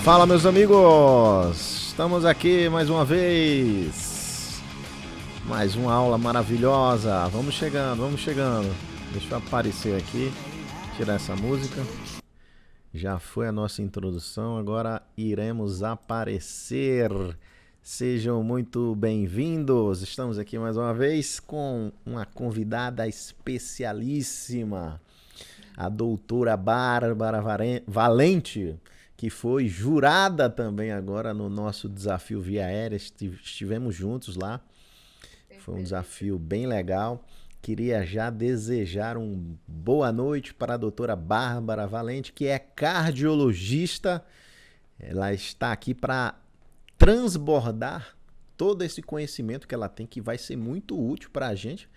Fala, meus amigos! Estamos aqui mais uma vez. Mais uma aula maravilhosa. Vamos chegando, vamos chegando. Deixa eu aparecer aqui, tirar essa música. Já foi a nossa introdução, agora iremos aparecer. Sejam muito bem-vindos. Estamos aqui mais uma vez com uma convidada especialíssima, a doutora Bárbara Valente, que foi jurada também agora no nosso desafio Via Aérea. Estivemos juntos lá. Foi um desafio bem legal. Queria já desejar uma boa noite para a doutora Bárbara Valente, que é cardiologista. Ela está aqui para transbordar todo esse conhecimento que ela tem, que vai ser muito útil para a gente.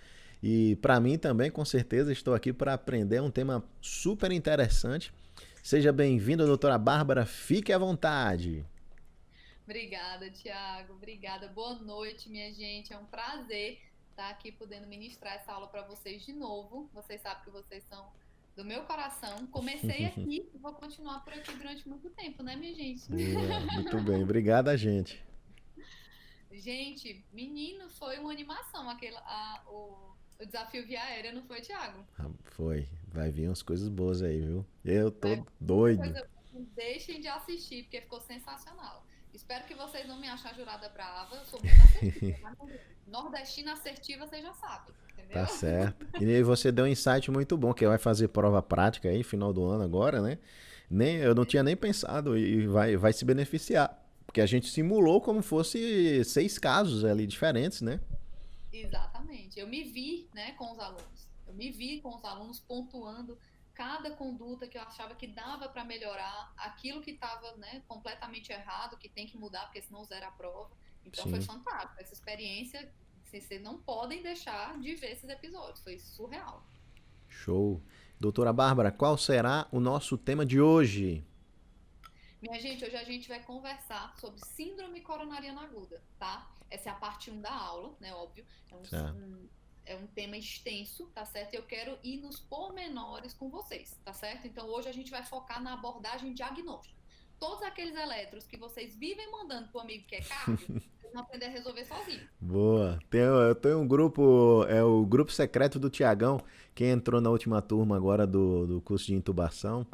E para mim também, com certeza, estou aqui para aprender um tema super interessante. Seja bem-vinda, doutora Bárbara. Fique à vontade. Obrigada, Thiago. Obrigada. Boa noite, minha gente. É um prazer estar aqui podendo ministrar essa aula para vocês de novo. Vocês sabem que vocês são do meu coração. Comecei aqui e vou continuar por aqui durante muito tempo, né, minha gente? Boa, muito bem. Obrigada, gente. Gente, menino, foi uma animação o desafio Via Aérea, não foi, Thiago? Foi. Vai vir umas coisas boas aí, viu? Eu tô Vai, doido. coisa, deixem de assistir, porque ficou sensacional. Espero que vocês não me achem a jurada brava. Eu sou muito assertiva. Nordestina assertiva, vocês já sabem, entendeu? Tá certo. E aí você deu um insight muito bom, que vai fazer prova prática aí, final do ano agora, né? Eu não tinha nem pensado e vai se beneficiar. Porque a gente simulou como fosse 6 casos ali diferentes, né? Exatamente. Eu me vi, né, com os alunos. Eu me vi com os alunos pontuando cada conduta que eu achava que dava para melhorar, aquilo que estava, né, completamente errado, que tem que mudar, porque senão zera a prova. Então foi Sim. fantástico. Essa experiência, vocês não podem deixar de ver esses episódios. Foi surreal. Show. Doutora Bárbara, qual será o nosso tema de hoje? Minha gente, hoje a gente vai conversar sobre síndrome coronariana aguda, tá? Essa é a parte 1 da aula, né? Óbvio. É Tá. é um tema extenso, tá certo? Eu quero ir nos pormenores com vocês, tá certo? Então hoje a gente vai focar na abordagem diagnóstica. Todos aqueles eletros que vocês vivem mandando pro amigo que é cardio, vocês vão aprender a resolver sozinho. Boa. Eu tenho um grupo, é o grupo secreto do Tiagão, que entrou na última turma agora do curso de intubação.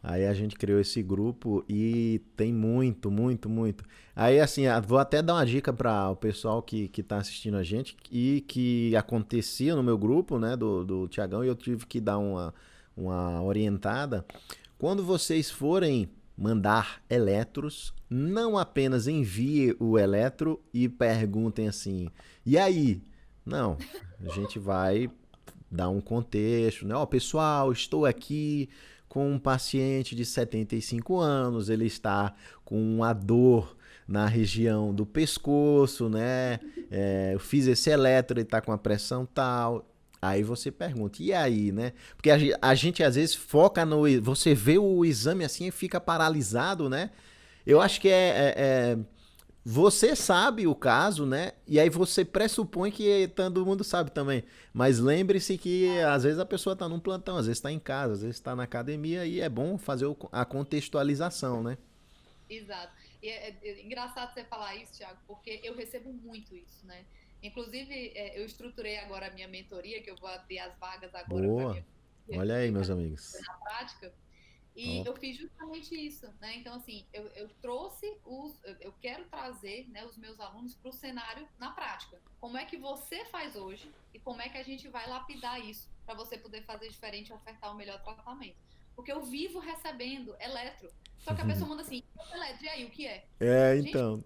Aí a gente criou esse grupo e tem muito, muito, muito. Aí assim, vou até dar uma dica para o pessoal que tá assistindo a gente e que acontecia no meu grupo, né, do Tiagão, e eu tive que dar uma orientada. Quando vocês forem mandar eletros, não apenas envie o eletro e perguntem assim, e aí? Não, a gente vai dar um contexto, né? Ó, pessoal, estou aqui com um paciente de 75 anos, ele está com uma dor na região do pescoço, né? Eu fiz esse eletro, ele está com a pressão tal. Aí você pergunta, e aí, né? Porque a gente às vezes foca no. Você vê o exame assim e fica paralisado, né? Eu acho É, que você sabe o caso, né? E aí você pressupõe que todo mundo sabe também. Mas lembre-se que às vezes a pessoa está num plantão, às vezes está em casa, às vezes está na academia e é bom fazer a contextualização, né? exato. E é engraçado você falar isso, Thiago, porque eu recebo muito isso, né? Inclusive, eu estruturei agora a minha mentoria, que eu vou abrir as vagas agora para Boa. minha mentoria, Olha que aí, eu meus quero amigos. na prática. E Ó, eu fiz justamente isso, né? Então, assim, eu trouxe eu quero trazer, né, os meus alunos para o cenário na prática. Como é que você faz hoje e como é que a gente vai lapidar isso para você poder fazer diferente e ofertar o melhor tratamento. Porque eu vivo recebendo eletro. Só que a pessoa manda assim, eletro, e aí, o que é? Gente, então.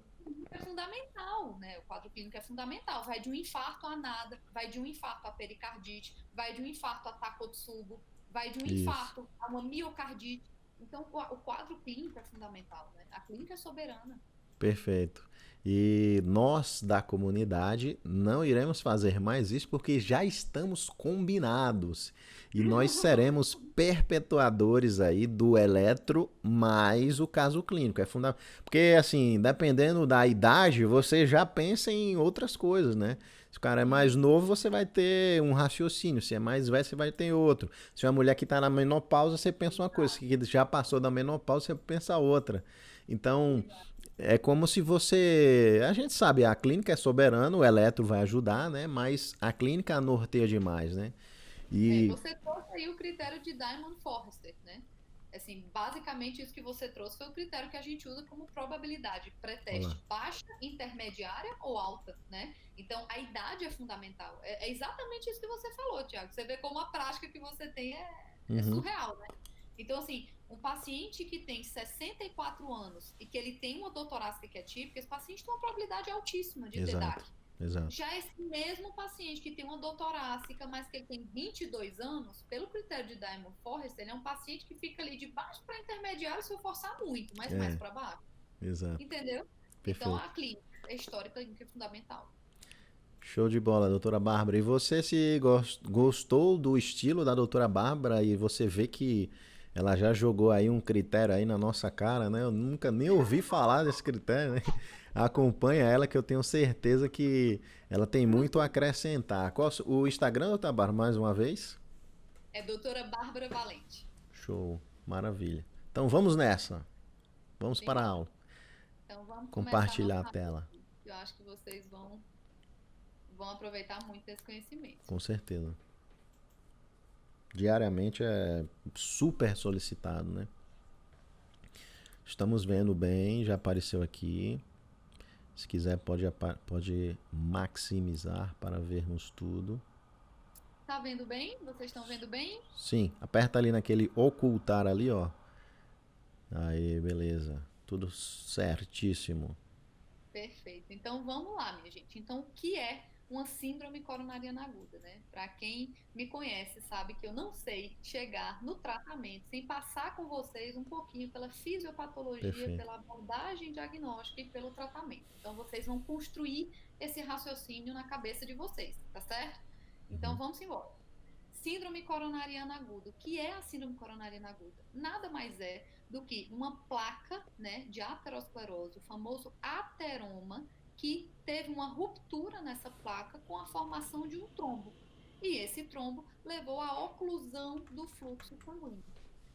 é fundamental, né? O quadro clínico é fundamental. Vai de um infarto a nada, vai de um infarto a pericardite, vai de um infarto a Takotsubo, vai de um Isso. infarto a uma miocardite. Então, o quadro clínico é fundamental, né? A clínica é soberana. Perfeito. E nós da comunidade não iremos fazer mais isso porque já estamos combinados. E nós seremos perpetuadores aí do eletro mais o caso clínico. É fundamental. Porque, assim, dependendo da idade, você já pensa em outras coisas, né? Se o cara é mais Sim, novo, você vai ter um raciocínio. Se é mais velho, você vai ter outro. Se é uma mulher que está na menopausa, você pensa uma coisa. Se já passou da menopausa, você pensa outra. Então, é como se você. A gente sabe, a clínica é soberana, o eletro vai ajudar, né? Mas a clínica norteia demais, né? E. Você trouxe aí o critério de Diamond Forrester, né? Assim, basicamente isso que você trouxe foi o critério que a gente usa como probabilidade Olá. pré-teste baixa, intermediária ou alta, né? Então, a idade é fundamental. É exatamente isso que você falou, Tiago. Você vê como a prática que você tem é Uhum, surreal, né? Então, assim, um paciente que tem 64 anos e que ele tem uma dor torácica que é típica, esse paciente tem uma probabilidade altíssima de ter exato, DAC. exato. Já esse mesmo paciente que tem uma dor torácica, mas que ele tem 22 anos, pelo critério de Diamond Forrest, ele é um paciente que fica ali de baixo para intermediário se eu forçar muito, mas mais É, para baixo. exato. Entendeu? Então Perfeito. a clínica é histórica e é fundamental. Show de bola, doutora Bárbara. E você se gostou do estilo da doutora Bárbara e você vê que ela já jogou aí um critério aí na nossa cara, né? Eu nunca nem ouvi falar desse critério, né? Acompanha ela que eu tenho certeza que ela tem muito a acrescentar. Qual o Instagram, doutora Bárbara, mais uma vez? É doutora Bárbara Valente. Show, maravilha. Então vamos nessa. Vamos para a Simbora. aula. Então vamos começar Compartilhar nosso a tela. raciocínio. Eu acho que vocês vão aproveitar muito desse conhecimento. Com certeza. Diariamente é super solicitado, né? Estamos vendo bem, já apareceu aqui. Se quiser, pode maximizar para vermos tudo. Tá vendo bem? Vocês estão vendo bem? Sim, aperta ali naquele ocultar ali, ó. Aí, beleza. Tudo certíssimo. Perfeito. Então vamos lá, minha gente. Então, o que é uma síndrome coronariana aguda, né? Para quem me conhece, sabe que eu não sei chegar no tratamento sem passar com vocês um pouquinho pela fisiopatologia, Perfeito. pela abordagem diagnóstica e pelo tratamento. Então, vocês vão construir esse raciocínio na cabeça de vocês, tá certo? Então, Uhum. vamos embora. Síndrome coronariana aguda. O que é a síndrome coronariana aguda? Nada mais é do que uma placa, né, de aterosclerose, o famoso ateroma, que teve uma ruptura nessa placa com a formação de um trombo. E esse trombo levou à oclusão do fluxo sanguíneo.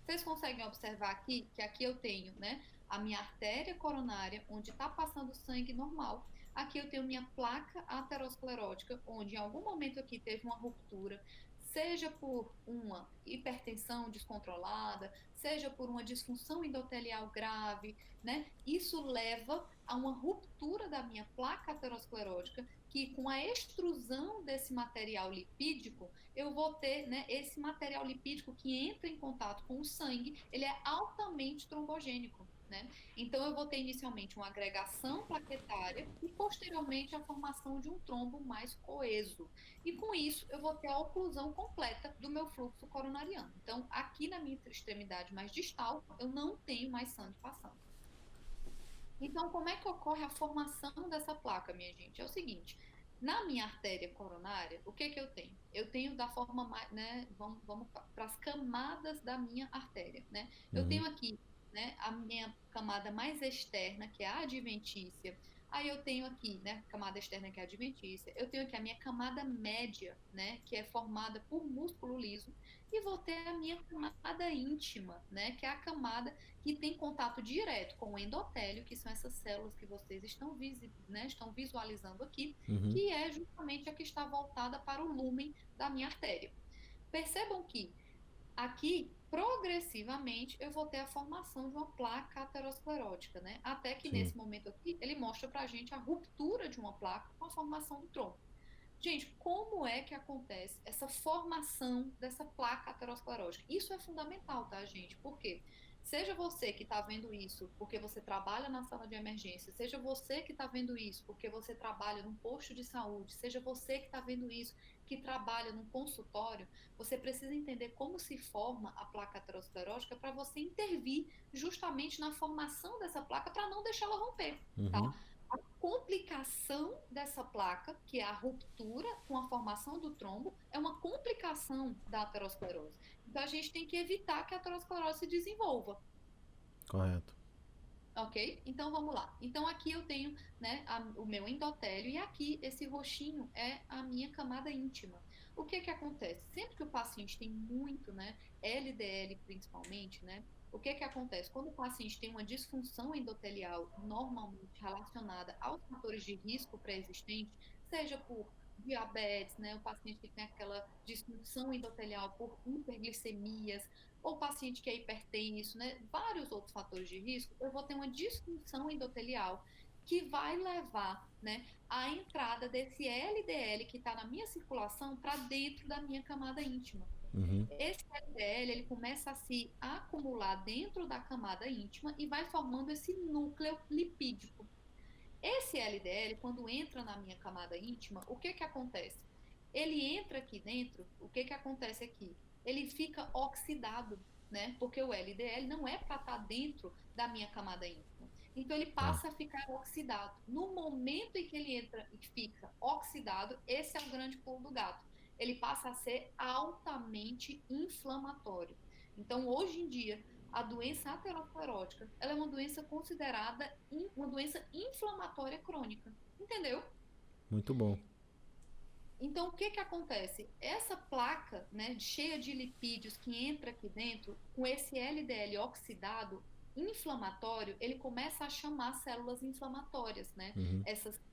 Vocês conseguem observar aqui que aqui eu tenho, né, a minha artéria coronária, onde está passando sangue normal. Aqui eu tenho minha placa aterosclerótica, onde em algum momento aqui teve uma ruptura, seja por uma hipertensão descontrolada, seja por uma disfunção endotelial grave, né? Isso leva a uma ruptura da minha placa aterosclerótica, que com a extrusão desse material lipídico, eu vou ter, né, esse material lipídico que entra em contato com o sangue, ele é altamente trombogênico. Né? Então, eu vou ter inicialmente uma agregação plaquetária e, posteriormente, a formação de um trombo mais coeso. E, com isso, eu vou ter a oclusão completa do meu fluxo coronariano. Então, aqui na minha extremidade mais distal, eu não tenho mais sangue passando. Então, como é que ocorre a formação dessa placa, minha gente? É o seguinte, na minha artéria coronária, o que que eu tenho? Eu tenho da forma mais, né, vamos para as camadas da minha artéria, né? Eu Uhum. tenho aqui, né, a minha camada mais externa, que é a adventícia. Aí eu tenho aqui, né, camada externa que é a adventícia. Eu tenho aqui a minha camada média, né, que é formada por músculo liso, e vou ter a minha camada íntima, né, que é a camada que tem contato direto com o endotélio, que são essas células que vocês estão, né, estão visualizando aqui, Uhum. que é justamente a que está voltada para o lúmen da minha artéria. Percebam que aqui, progressivamente, eu vou ter a formação de uma placa aterosclerótica, né? Até que Sim. nesse momento aqui, ele mostra pra gente a ruptura de uma placa com a formação do tronco. Gente, como é que acontece essa formação dessa placa aterosclerótica? Isso é fundamental, tá, gente? Por quê? Seja você que está vendo isso porque você trabalha na sala de emergência, seja você que está vendo isso porque você trabalha num posto de saúde, seja você que está vendo isso que trabalha num consultório, você precisa entender como se forma a placa aterosclerótica para você intervir justamente na formação dessa placa para não deixá-la romper, Uhum. tá? A complicação dessa placa, que é a ruptura com a formação do trombo, é uma complicação da aterosclerose. Então, a gente tem que evitar que a aterosclerose se desenvolva. Correto. Ok? Então, vamos lá. Então, aqui eu tenho, né, o meu endotélio e aqui esse roxinho é a minha camada íntima. O que que acontece? Sempre que o paciente tem muito, né, LDL principalmente, né, O que que acontece? Quando o paciente tem uma disfunção endotelial normalmente relacionada aos fatores de risco pré-existente, seja por diabetes, né, o paciente que tem aquela disfunção endotelial por hiperglicemias, ou o paciente que é hipertenso, né, vários outros fatores de risco, eu vou ter uma disfunção endotelial que vai levar, né, a entrada desse LDL que está na minha circulação para dentro da minha camada íntima. Uhum. Esse LDL ele começa a se acumular dentro da camada íntima e vai formando esse núcleo lipídico. Esse LDL, quando entra na minha camada íntima, o que que acontece? Ele entra aqui dentro, o que que acontece aqui? Ele fica oxidado, né? Porque o LDL não é para estar dentro da minha camada íntima. Então ele Tá. passa a ficar oxidado. No momento em que ele entra e fica oxidado, esse é o grande pulo do gato. Ele passa a ser altamente inflamatório. Então, hoje em dia, a doença aterosclerótica, ela é uma doença considerada uma doença inflamatória crônica, entendeu? Muito bom. Então, o que que acontece? Essa placa, né, cheia de lipídios que entra aqui dentro, com esse LDL oxidado, inflamatório, ele começa a chamar células inflamatórias, né? Uhum.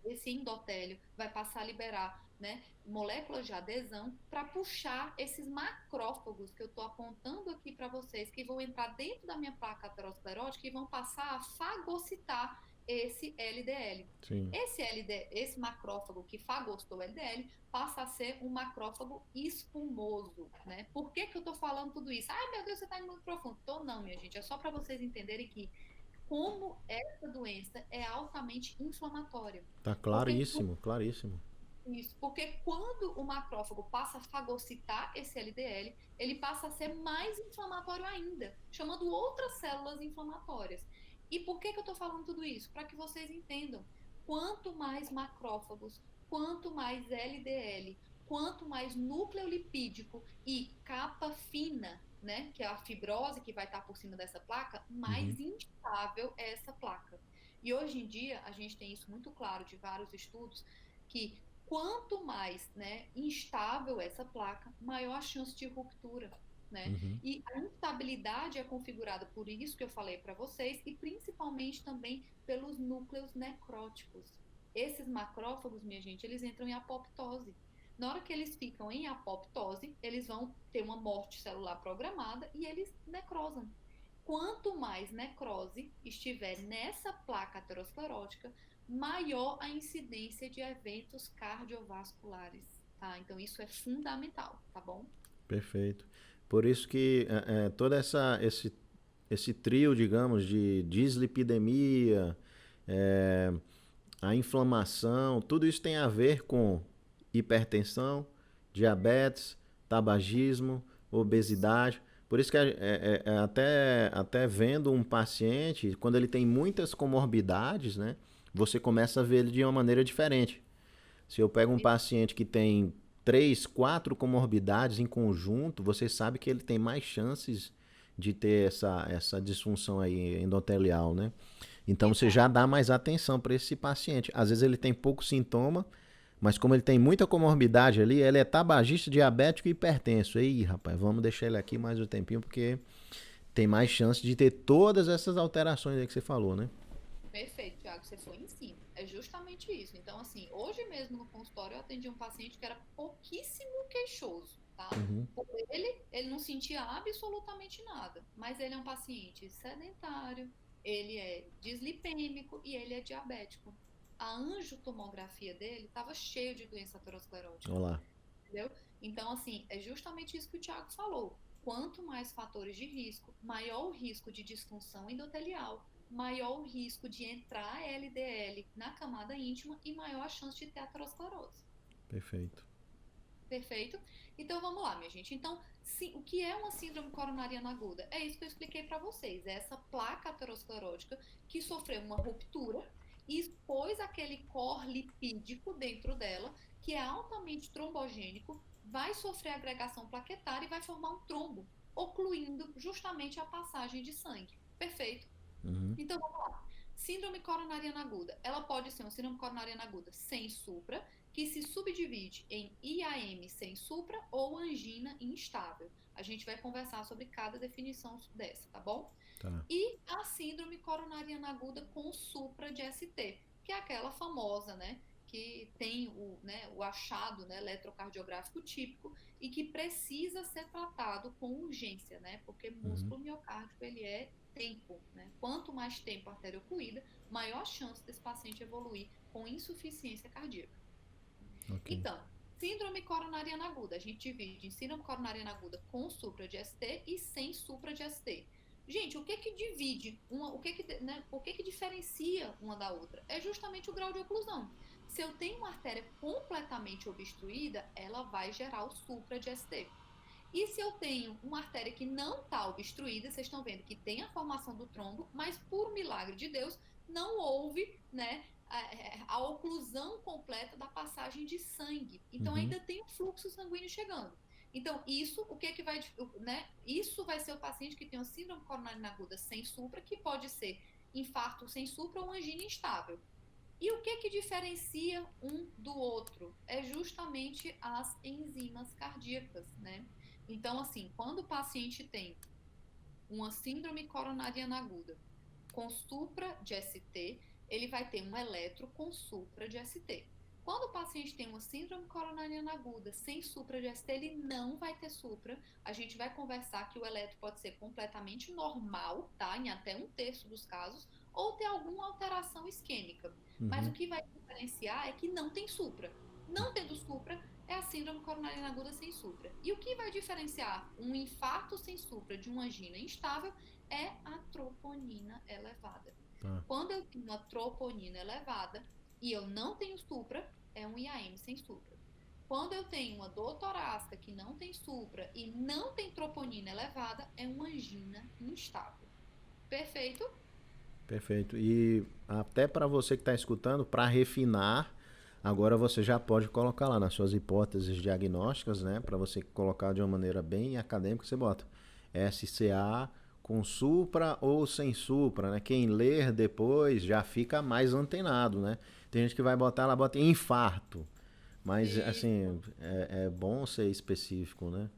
Esse endotélio vai passar a liberar, né, moléculas de adesão para puxar esses macrófagos que eu estou apontando aqui para vocês, que vão entrar dentro da minha placa aterosclerótica e vão passar a fagocitar esse LDL. Sim. Esse macrófago que fagocitou o LDL passa a ser um macrófago espumoso, né? Por que que eu tô falando tudo isso? Ai, meu Deus, você tá indo muito profundo. Tô não, minha gente. É só para vocês entenderem que como essa doença é altamente inflamatória. Tá Porque claríssimo, claríssimo. isso, porque quando o macrófago passa a fagocitar esse LDL, ele passa a ser mais inflamatório ainda, chamando outras células inflamatórias. E por que que eu estou falando tudo isso? Para que vocês entendam. Quanto mais macrófagos, quanto mais LDL, quanto mais núcleo lipídico e capa fina, né, que é a fibrose que vai estar por cima dessa placa, Uhum. mais instável é essa placa. E hoje em dia, a gente tem isso muito claro de vários estudos, que quanto mais, né, instável essa placa, maior a chance de ruptura, né? Uhum. E a instabilidade é configurada por isso que eu falei para vocês e principalmente também pelos núcleos necróticos. Esses macrófagos, minha gente, eles entram em apoptose. Na hora que eles ficam em apoptose, eles vão ter uma morte celular programada e eles necrosam. Quanto mais necrose estiver nessa placa aterosclerótica, maior a incidência de eventos cardiovasculares, tá? Então isso é fundamental, tá bom? Perfeito. Por isso que todo esse trio, digamos, de dislipidemia, é, a inflamação, tudo isso tem a ver com hipertensão, diabetes, tabagismo, obesidade. Por isso que até vendo um paciente, quando ele tem muitas comorbidades, né, você começa a ver ele de uma maneira diferente. Se eu pego um paciente que tem 3, 4 comorbidades em conjunto, você sabe que ele tem mais chances de ter essa disfunção aí endotelial, né? Então você já dá mais atenção para esse paciente. Às vezes ele tem pouco sintoma, mas como ele tem muita comorbidade ali, ele é tabagista, diabético e hipertenso. Aí, rapaz, vamos deixar ele aqui mais um tempinho, porque tem mais chance de ter todas essas alterações aí que você falou, né? Perfeito, Thiago, você foi em cima. É justamente isso. Então, assim, hoje mesmo no consultório eu atendi um paciente que era pouquíssimo queixoso, tá? Uhum. Por ele não sentia absolutamente nada, mas ele é um paciente sedentário, ele é dislipêmico e ele é diabético. A angiotomografia dele estava cheia de doença aterosclerótica, Olha lá. entendeu? Então, assim, é justamente isso que o Thiago falou. Quanto mais fatores de risco, maior o risco de disfunção endotelial, maior o risco de entrar LDL na camada íntima e maior a chance de ter aterosclerose. Perfeito. Perfeito? Então vamos lá, minha gente. Então, o que é uma síndrome coronariana aguda? É isso que eu expliquei para vocês. É essa placa aterosclerótica que sofreu uma ruptura e expôs aquele core lipídico dentro dela, que é altamente trombogênico, vai sofrer agregação plaquetária e vai formar um trombo, ocluindo justamente a passagem de sangue. Perfeito? Uhum. Então, vamos lá. Síndrome coronariana aguda. Ela pode ser uma síndrome coronariana aguda sem supra que se subdivide em IAM sem supra ou angina instável. A gente vai conversar sobre cada definição dessa, tá bom? Tá. E a síndrome coronariana aguda com supra de ST, que é aquela famosa, né? Que tem o achado, né, eletrocardiográfico típico e que precisa ser tratado com urgência, né? Porque Uhum. músculo miocárdico, ele é tempo, né? Quanto mais tempo a artéria ocluída, maior chance desse paciente evoluir com insuficiência cardíaca. Ok. Então, síndrome coronariana aguda, a gente divide em síndrome coronariana aguda com supra de ST e sem supra de ST. Gente, o que que divide o que que diferencia uma da outra? É justamente o grau de oclusão. Se eu tenho uma artéria completamente obstruída, ela vai gerar o supra de ST. E se eu tenho uma artéria que não está obstruída, vocês estão vendo que tem a formação do trombo, mas por milagre de Deus, não houve, né, a oclusão completa da passagem de sangue. Então Uhum. ainda tem o fluxo sanguíneo chegando. Então isso, o que é que vai, né? Isso vai ser o paciente que tem uma síndrome coronariana aguda sem supra, que pode ser infarto sem supra ou angina instável. E o que que diferencia um do outro? É justamente as enzimas cardíacas, né? Então, assim, quando o paciente tem uma síndrome coronariana aguda com supra de ST, ele vai ter um eletro com supra de ST. Quando o paciente tem uma síndrome coronariana aguda sem supra de ST, ele não vai ter supra. A gente vai conversar que o eletro pode ser completamente normal, tá? Em até 1/3 dos casos, ou ter alguma alteração isquêmica. Mas o Uhum. que vai diferenciar é que não tem supra. Não tendo supra, é a síndrome coronariana aguda sem supra. E o que vai diferenciar um infarto sem supra de uma angina instável é a troponina elevada. Tá. Quando eu tenho uma troponina elevada e eu não tenho supra, é um IAM sem supra. Quando eu tenho uma dor torácica que não tem supra e não tem troponina elevada, é uma angina instável. Perfeito? Perfeito. E até para você que está escutando, para refinar, agora você já pode colocar lá nas suas hipóteses diagnósticas, né? Para você colocar de uma maneira bem acadêmica, você bota SCA com supra ou sem supra, né? Quem ler depois já fica mais antenado, né? Tem gente que vai botar, ela bota infarto, mas assim, Isso. é bom ser específico, né?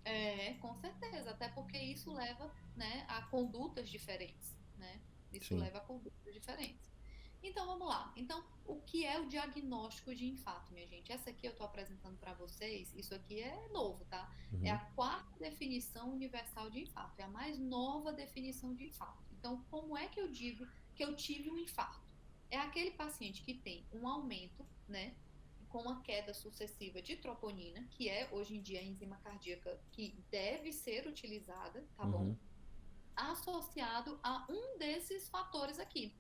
É, com certeza, até porque isso leva, né, a condutas diferentes, né? Isso Sim. leva a condutas diferentes. Então, vamos lá. Então, o que é o diagnóstico de infarto, minha gente? Essa aqui eu estou apresentando para vocês, isso aqui é novo, tá? É Uhum. a quarta definição universal de infarto, é a mais nova definição de infarto. Então, como é que eu digo que eu tive um infarto? É aquele paciente que tem um aumento, né, com uma queda sucessiva de troponina, que é hoje em dia a enzima cardíaca que deve ser utilizada, tá bom? Uhum. Associado a um desses fatores aqui,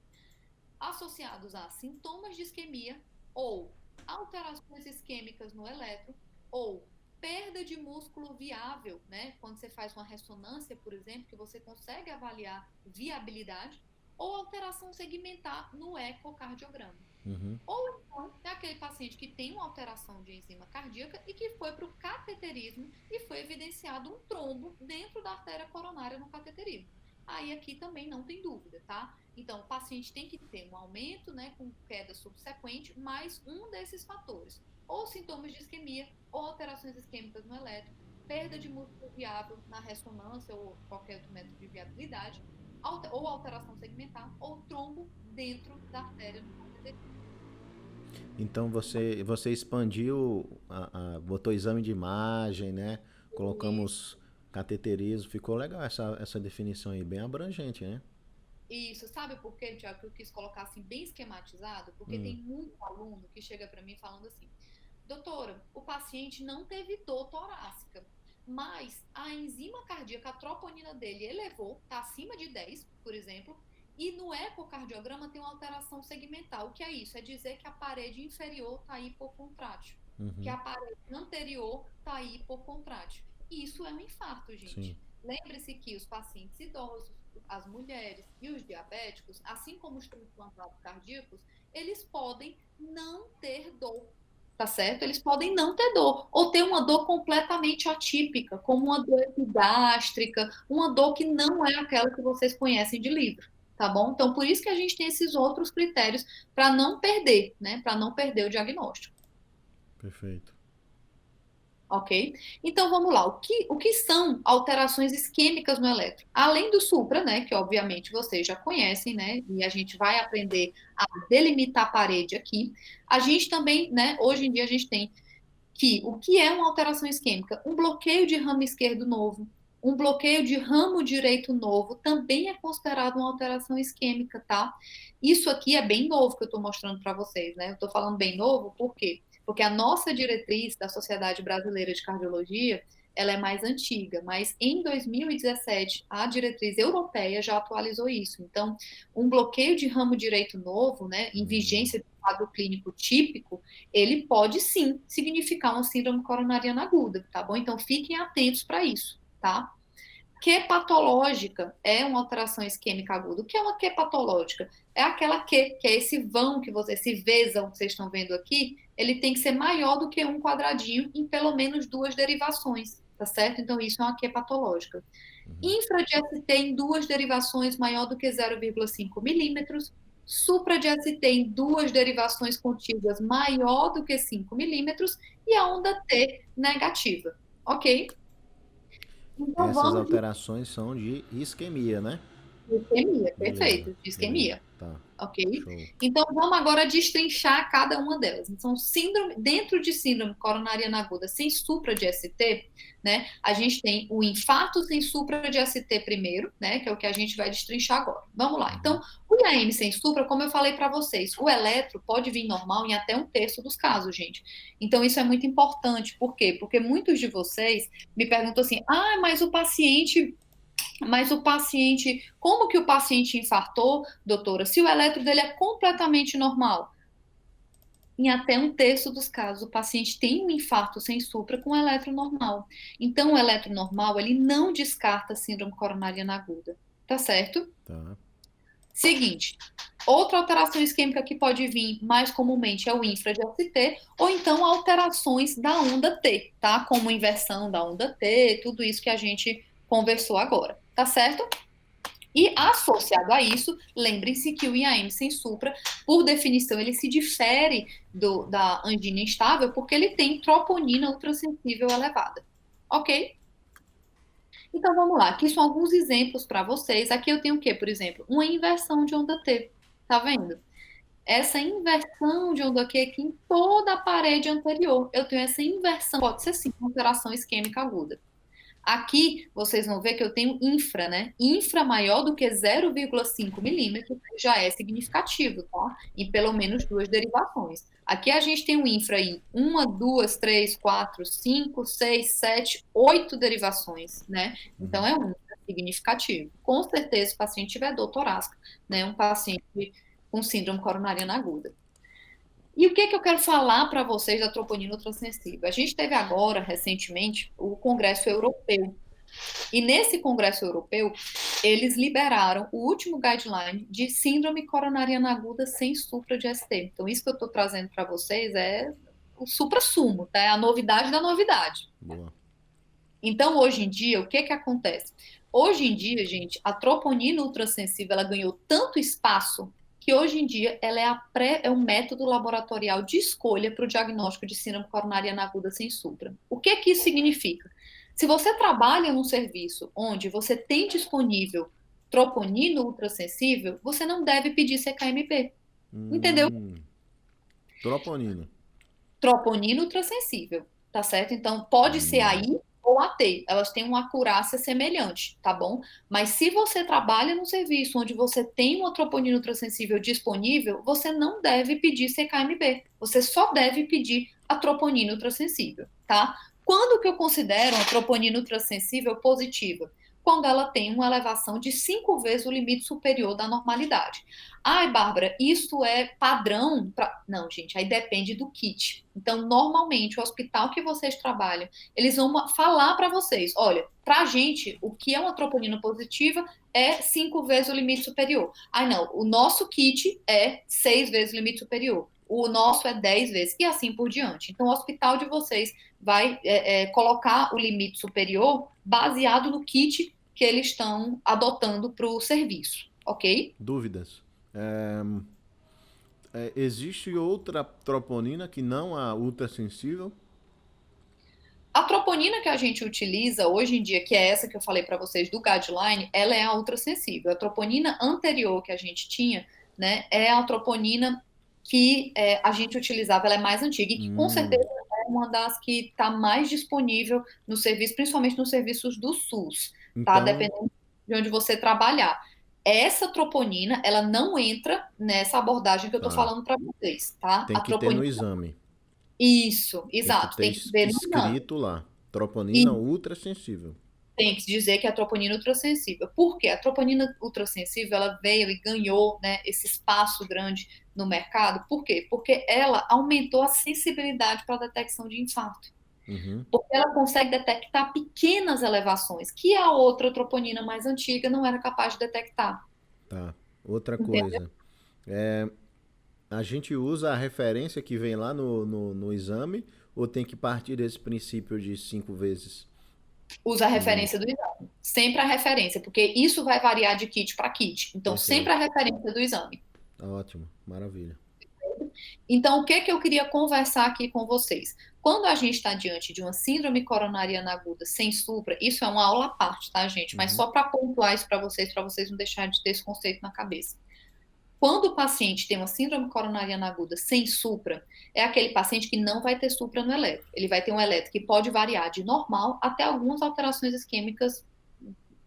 associados a sintomas de isquemia ou alterações isquêmicas no eletro ou perda de músculo viável, né? Quando você faz uma ressonância, por exemplo, que você consegue avaliar viabilidade, ou alteração segmentar no ecocardiograma. Uhum. Ou então é aquele paciente que tem uma alteração de enzima cardíaca e que foi para o cateterismo e foi evidenciado um trombo dentro da artéria coronária no cateterismo. Aí aqui também não tem dúvida, tá? Então o paciente tem que ter um aumento, né, com queda subsequente, mais um desses fatores. Ou sintomas de isquemia, ou alterações isquêmicas no eletro, perda de músculo viável na ressonância ou qualquer outro método de viabilidade, ou alteração segmentar, ou trombo dentro da artéria no cateterismo. Então você expandiu, botou exame de imagem, né? Colocamos cateterismo, ficou legal essa definição aí, bem abrangente, né? Isso, sabe por quê, Tiago, que eu quis colocar assim bem esquematizado? Porque Hum. tem muito aluno que chega para mim falando assim: doutora, o paciente não teve dor torácica, mas a enzima cardíaca, a troponina dele elevou, está acima de 10, por exemplo, e no ecocardiograma tem uma alteração segmental. O que é isso? É dizer que a parede inferior está hipocontrátil, que Uhum. a parede anterior está hipocontrátil. Isso é um infarto, Sim. gente. Lembre-se que os pacientes idosos, as mulheres e os diabéticos, assim como os transplantados cardíacos, eles podem não ter dor, tá certo? Eles podem não ter dor, ou ter uma dor completamente atípica, como uma dor epigástrica, uma dor que não é aquela que vocês conhecem de livro, tá bom? Então, por isso que a gente tem esses outros critérios para não perder, né? Para não perder o diagnóstico. Perfeito. Ok? Então vamos lá. O que são alterações isquêmicas no elétron? Além do supra, né, que obviamente vocês já conhecem, né, e a gente vai aprender a delimitar a parede aqui, a gente também, né, hoje em dia a gente tem que o que é uma alteração isquêmica? Um bloqueio de ramo esquerdo novo, um bloqueio de ramo direito novo também é considerado uma alteração isquêmica, tá? Isso aqui é bem novo que eu estou mostrando para vocês, né? Eu estou falando bem novo, por quê? Porque a nossa diretriz da Sociedade Brasileira de Cardiologia, ela é mais antiga, mas em 2017 a diretriz europeia já atualizou isso. Então, um bloqueio de ramo direito novo, né, em vigência de quadro clínico típico, ele pode sim significar uma síndrome coronariana aguda, tá bom? Então fiquem atentos para isso, tá? Q patológica é uma alteração isquêmica aguda. O que é uma Q patológica? É aquela que é esse vão que você, esse Vzão que vocês estão vendo aqui, ele tem que ser maior do que um quadradinho em pelo menos duas derivações, tá certo? Então isso é uma Q patológica. Infra de ST em duas derivações maior do que 0,5 milímetros, supra de ST em duas derivações contíguas maior do que 5 milímetros e a onda T negativa, ok? Então Essas vamos de alterações são de isquemia, né? isquemia, Beleza, perfeito, de beleza. isquemia. Tá. Ok? Show. Então vamos agora destrinchar cada uma delas. Então, síndrome, dentro de síndrome coronariana aguda sem supra de ST, né, a gente tem o infarto sem supra de ST primeiro, né, que é o que a gente vai destrinchar agora. Vamos lá. Então, o IAM sem supra, como eu falei para vocês, o eletro pode vir normal em até um terço dos casos, gente. Então, isso é muito importante. Por quê? Porque muitos de vocês me perguntam assim: ah, mas o paciente, como que o paciente infartou, doutora, se o eletro dele é completamente normal? Em até um terço dos casos, o paciente tem um infarto sem supra com eletro normal. Então, o eletro normal, ele não descarta a síndrome coronariana aguda. Tá certo? Tá. Seguinte, outra alteração isquêmica que pode vir mais comumente é o infra de ST, ou então alterações da onda T, tá? Como inversão da onda T, tudo isso que a gente conversou agora. Tá certo? E associado a isso, lembrem-se que o IAM sem supra, por definição, ele se difere da angina instável porque ele tem troponina ultrassensível elevada. Ok? Então vamos lá, aqui são alguns exemplos para vocês. Aqui eu tenho o quê, por exemplo? Uma inversão de onda T. Tá vendo? Essa inversão de onda Q aqui em toda a parede anterior. Eu tenho essa inversão, pode ser sim, uma alteração isquêmica aguda. Aqui vocês vão ver que eu tenho infra, né? Infra maior do que 0,5 milímetros já é significativo, tá? Em pelo menos duas derivações. Aqui a gente tem o infra em uma, duas, três, quatro, cinco, seis, sete, oito derivações, né? Então é um infra significativo. Com certeza, se o paciente tiver dor torácica, né? Um paciente com síndrome coronariana aguda. E o que que eu quero falar para vocês da troponina ultrassensível? A gente teve agora, recentemente, o Congresso Europeu. E nesse Congresso Europeu, eles liberaram o último guideline de síndrome coronariana aguda sem supra de ST. Então, isso que eu estou trazendo para vocês é o supra-sumo, tá? É a novidade da novidade. Boa. Então, hoje em dia, o que que acontece? Hoje em dia, gente, a troponina ultrassensível, ela ganhou tanto espaço que hoje em dia ela é um método laboratorial de escolha para o diagnóstico de síndrome coronariana aguda sem supra. O que que isso significa? Se você trabalha num serviço onde você tem disponível troponina ultrassensível, você não deve pedir CKMP. Entendeu? Hum, troponina. Troponina ultrassensível, tá certo? Então, pode ser Hum, AI ou AT, elas têm uma acurácia semelhante, tá bom? Mas se você trabalha no serviço onde você tem uma troponina ultrassensível disponível, você não deve pedir CKMB, você só deve pedir a troponina ultrassensível, tá? Quando que eu considero uma troponina ultrassensível positiva? Quando ela tem uma elevação de 5 vezes o limite superior da normalidade. Ai, Bárbara, isso é padrão? Não, gente, aí depende do kit. Então, normalmente, o hospital que vocês trabalham, eles vão falar para vocês: olha, para a gente, o que é uma troponina positiva é 5 vezes o limite superior. Ai, não, o nosso kit é 6 vezes o limite superior. O nosso é 10 vezes, e assim por diante. Então, o hospital de vocês vai colocar o limite superior baseado no kit que eles estão adotando para o serviço, ok? dúvidas. É, Existe outra troponina que não a ultrassensível? A troponina que a gente utiliza hoje em dia, que é essa que eu falei para vocês do guideline, ela é a ultrassensível. A troponina anterior que a gente tinha, né, é a troponina que a gente utilizava, ela é mais antiga e que com certeza Hum, é uma das que está mais disponível no serviço, principalmente nos serviços do SUS, tá? então, Dependendo de onde você trabalhar. Essa troponina, ela não entra nessa abordagem que eu estou tá. falando para vocês, tá? Tem A que ter no troponina, exame. isso, Tem que exato, ter tem que ver no exame. escrito lá. Troponina ultrassensível. Tem que dizer que é a troponina ultrassensível. Por quê? A troponina ultrassensível, ela veio e ganhou, né, esse espaço grande no mercado. Por quê? Porque ela aumentou a sensibilidade para a detecção de infarto. Uhum, Porque ela consegue detectar pequenas elevações que a outra troponina mais antiga não era capaz de detectar. tá. Outra Entendeu? coisa. A gente usa a referência que vem lá no exame ou tem que partir desse princípio de 5 vezes Usa a mínimo? referência do exame. Sempre a referência, porque isso vai variar de kit para kit. Então, sempre a Perfeito. referência do exame. Ótimo. Maravilha. Então, o que que eu queria conversar aqui com vocês? Quando a gente está diante de uma síndrome coronariana aguda sem supra, isso é uma aula à parte, tá, gente? Mas Uhum, só para pontuar isso para vocês não deixarem de ter esse conceito na cabeça. Quando o paciente tem uma síndrome coronariana aguda sem supra, é aquele paciente que não vai ter supra no eletro. Ele vai ter um eletro que pode variar de normal até algumas alterações isquêmicas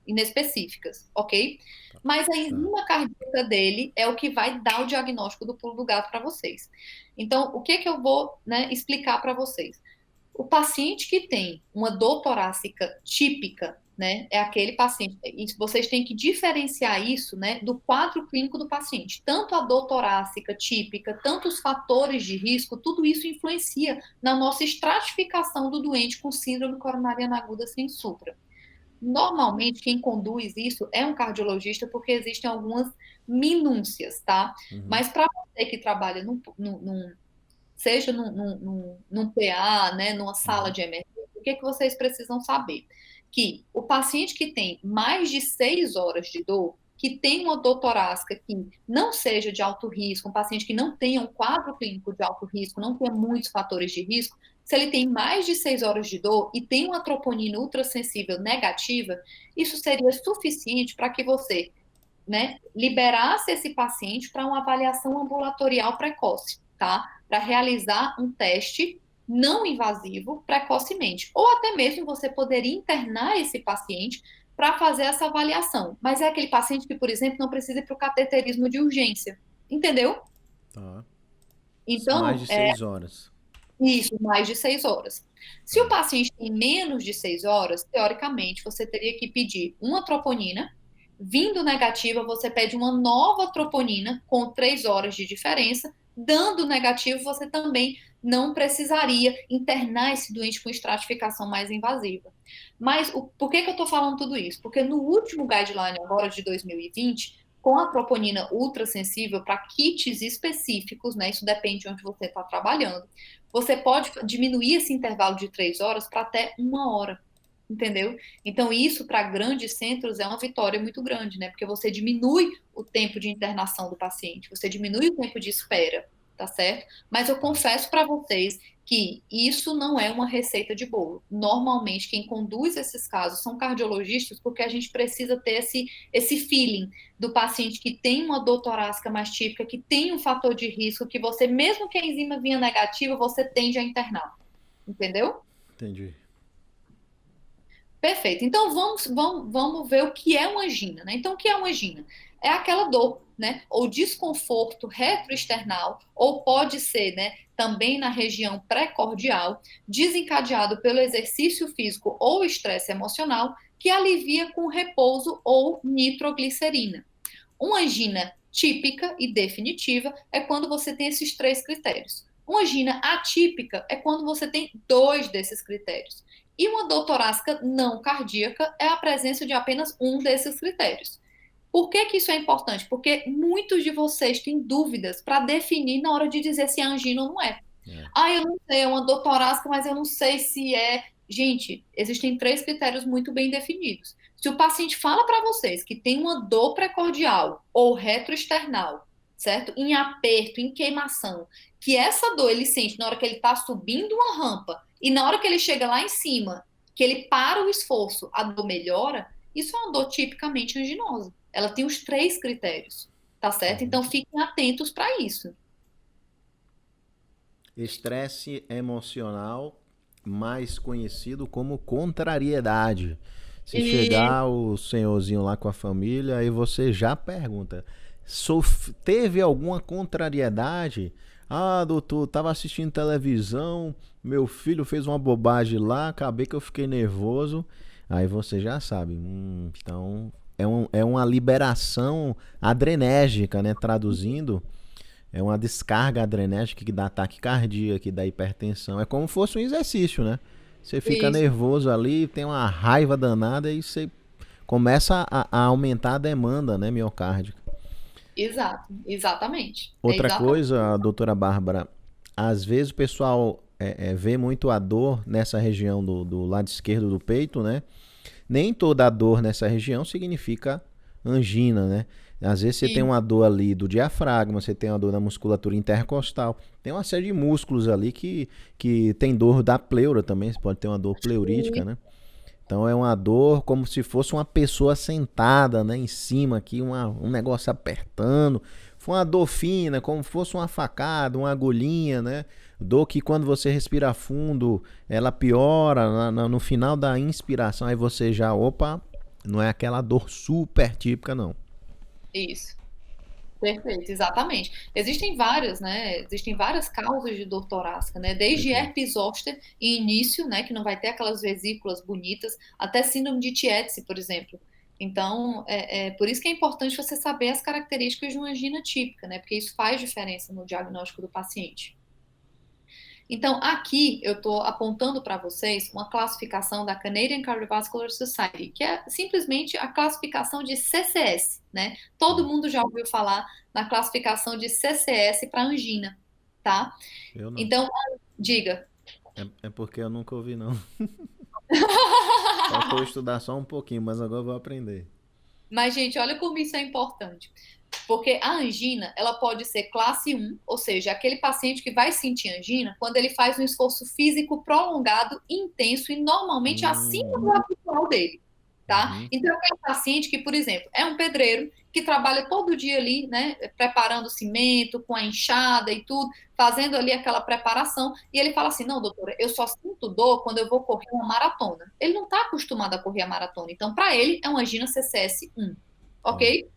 inespecíficas, ok? Mas a tá. enzima cardíaca dele é o que vai dar o diagnóstico do pulo do gato para vocês. Então, o que que eu vou, né, explicar para vocês? O paciente que tem uma dor torácica típica, né, é aquele paciente. E vocês têm que diferenciar isso, né, do quadro clínico do paciente. Tanto a dor torácica típica, tanto os fatores de risco, tudo isso influencia na nossa estratificação do doente com síndrome coronariana aguda sem supra. Normalmente, quem conduz isso é um cardiologista, porque existem algumas minúcias, tá? Uhum, Mas para você que trabalha seja num PA, né, numa sala uhum, de emergência, o que que vocês precisam saber? Que o paciente que tem mais de 6 horas de dor, que tem uma dor torácica que não seja de alto risco, um paciente que não tenha um quadro clínico de alto risco, não tenha muitos fatores de risco, se ele tem mais de 6 horas de dor e tem uma troponina ultrassensível negativa, isso seria suficiente para que você, né, liberasse esse paciente para uma avaliação ambulatorial precoce, tá? Para realizar um teste não invasivo precocemente. Ou até mesmo você poderia internar esse paciente para fazer essa avaliação. Mas é aquele paciente que, por exemplo, não precisa ir para o cateterismo de urgência. Entendeu? tá. Mais Então, de 6 horas. isso, mais de 6 horas. Se o Tá. paciente tem menos de 6 horas, teoricamente, você teria que pedir uma troponina. Vindo negativa, você pede uma nova troponina com 3 horas de diferença. Dando negativo, você também não precisaria internar esse doente com estratificação mais invasiva. Mas por que que eu estou falando tudo isso? Porque no último guideline agora de 2020, com a troponina ultrassensível para kits específicos, né? Isso depende de onde você está trabalhando. Você pode diminuir esse intervalo de 3 horas para até 1 hora, entendeu? Então, isso para grandes centros é uma vitória muito grande, né? Porque você diminui o tempo de internação do paciente, você diminui o tempo de espera, tá certo? Mas eu Tá. confesso para vocês que isso não é uma receita de bolo. Normalmente, quem conduz esses casos são cardiologistas, porque a gente precisa ter esse feeling do paciente que tem uma dor torácica mais típica, que tem um fator de risco, que você, mesmo que a enzima vinha negativa, você tende a internar. Entendeu? Entendi. Perfeito. Então vamos ver o que é uma angina, né? Então, o que é uma angina? É aquela dor, né? Ou desconforto retroesternal, ou pode ser, né? Também na região pré-cordial, desencadeado pelo exercício físico ou estresse emocional, que alivia com repouso ou nitroglicerina. Uma angina típica e definitiva é quando você tem esses três critérios. Uma angina atípica é quando você tem dois desses critérios. E uma dor torácica não cardíaca é a presença de apenas um desses critérios. Por que que isso é importante? Porque muitos de vocês têm dúvidas para definir na hora de dizer se é angina ou não é. É. Ah, eu não sei, é uma dor torácica, mas eu não sei se é. Gente, existem três critérios muito bem definidos. Se o paciente fala para vocês que tem uma dor precordial ou retroesternal, certo? Em aperto, em queimação, que essa dor ele sente na hora que ele está subindo uma rampa e na hora que ele chega lá em cima, que ele para o esforço, a dor melhora, isso é uma dor tipicamente anginosa. Ela tem os três critérios, tá certo? Uhum. Então fiquem atentos para isso. Estresse emocional, mais conhecido como contrariedade. Se E chegar o senhorzinho lá com a família, aí você já pergunta: teve alguma contrariedade? Ah, doutor, tava assistindo televisão, meu filho fez uma bobagem lá, acabei que eu fiquei nervoso. Aí você já sabe. Então é uma liberação adrenérgica, né? Traduzindo, é uma descarga adrenérgica que dá taquicardia, que dá hipertensão. É como se fosse um exercício, né? Você fica isso. nervoso ali, tem uma raiva danada e você começa a aumentar a demanda, né, miocárdica. Exato, exatamente. É Outra exatamente. coisa, doutora Bárbara, às vezes o pessoal vê muito a dor nessa região do lado esquerdo do peito, né? Nem toda a dor nessa região significa angina, né? Às vezes você tem E, uma dor ali do diafragma, você tem uma dor na musculatura intercostal. Tem uma série de músculos ali que tem dor da pleura também. Você pode ter uma dor pleurítica, e né? Então é uma dor como se fosse uma pessoa sentada, né, em cima aqui, um negócio apertando. Foi uma dor fina, como se fosse uma facada, uma agulhinha, né? Dor que quando você respira fundo, ela piora no final da inspiração. Aí você já, opa, não é aquela dor super típica, não. isso. Perfeito, exatamente. Existem várias, né? Existem várias causas de dor torácica, né? Desde Perfeito. herpes zoster em início, né? Que não vai ter aquelas vesículas bonitas, até síndrome de Tietze, por exemplo. Então, por isso que é importante você saber as características de uma angina típica, né? Porque isso faz diferença no diagnóstico do paciente. Então, aqui eu estou apontando para vocês uma classificação da Canadian Cardiovascular Society, que é simplesmente a classificação de CCS, né? Todo mundo já ouviu falar na classificação de CCS para angina, tá? Eu não. Então, diga. É porque eu nunca ouvi, não. Faltou estudar só um pouquinho, mas agora eu vou aprender. Mas, gente, olha como isso é importante. Porque a angina, ela pode ser classe 1, ou seja, aquele paciente que vai sentir angina quando ele faz um esforço físico prolongado, intenso e normalmente acima do Hum, habitual dele, tá? uhum, Então, aquele paciente que, por exemplo, é um pedreiro que trabalha todo dia ali, né, preparando o cimento, com a enxada e tudo, fazendo ali aquela preparação, e ele fala assim: não, doutora, eu só sinto dor quando eu vou correr uma maratona. Ele não está acostumado a correr a maratona, então, para ele, é uma angina CCS 1, hum. ok?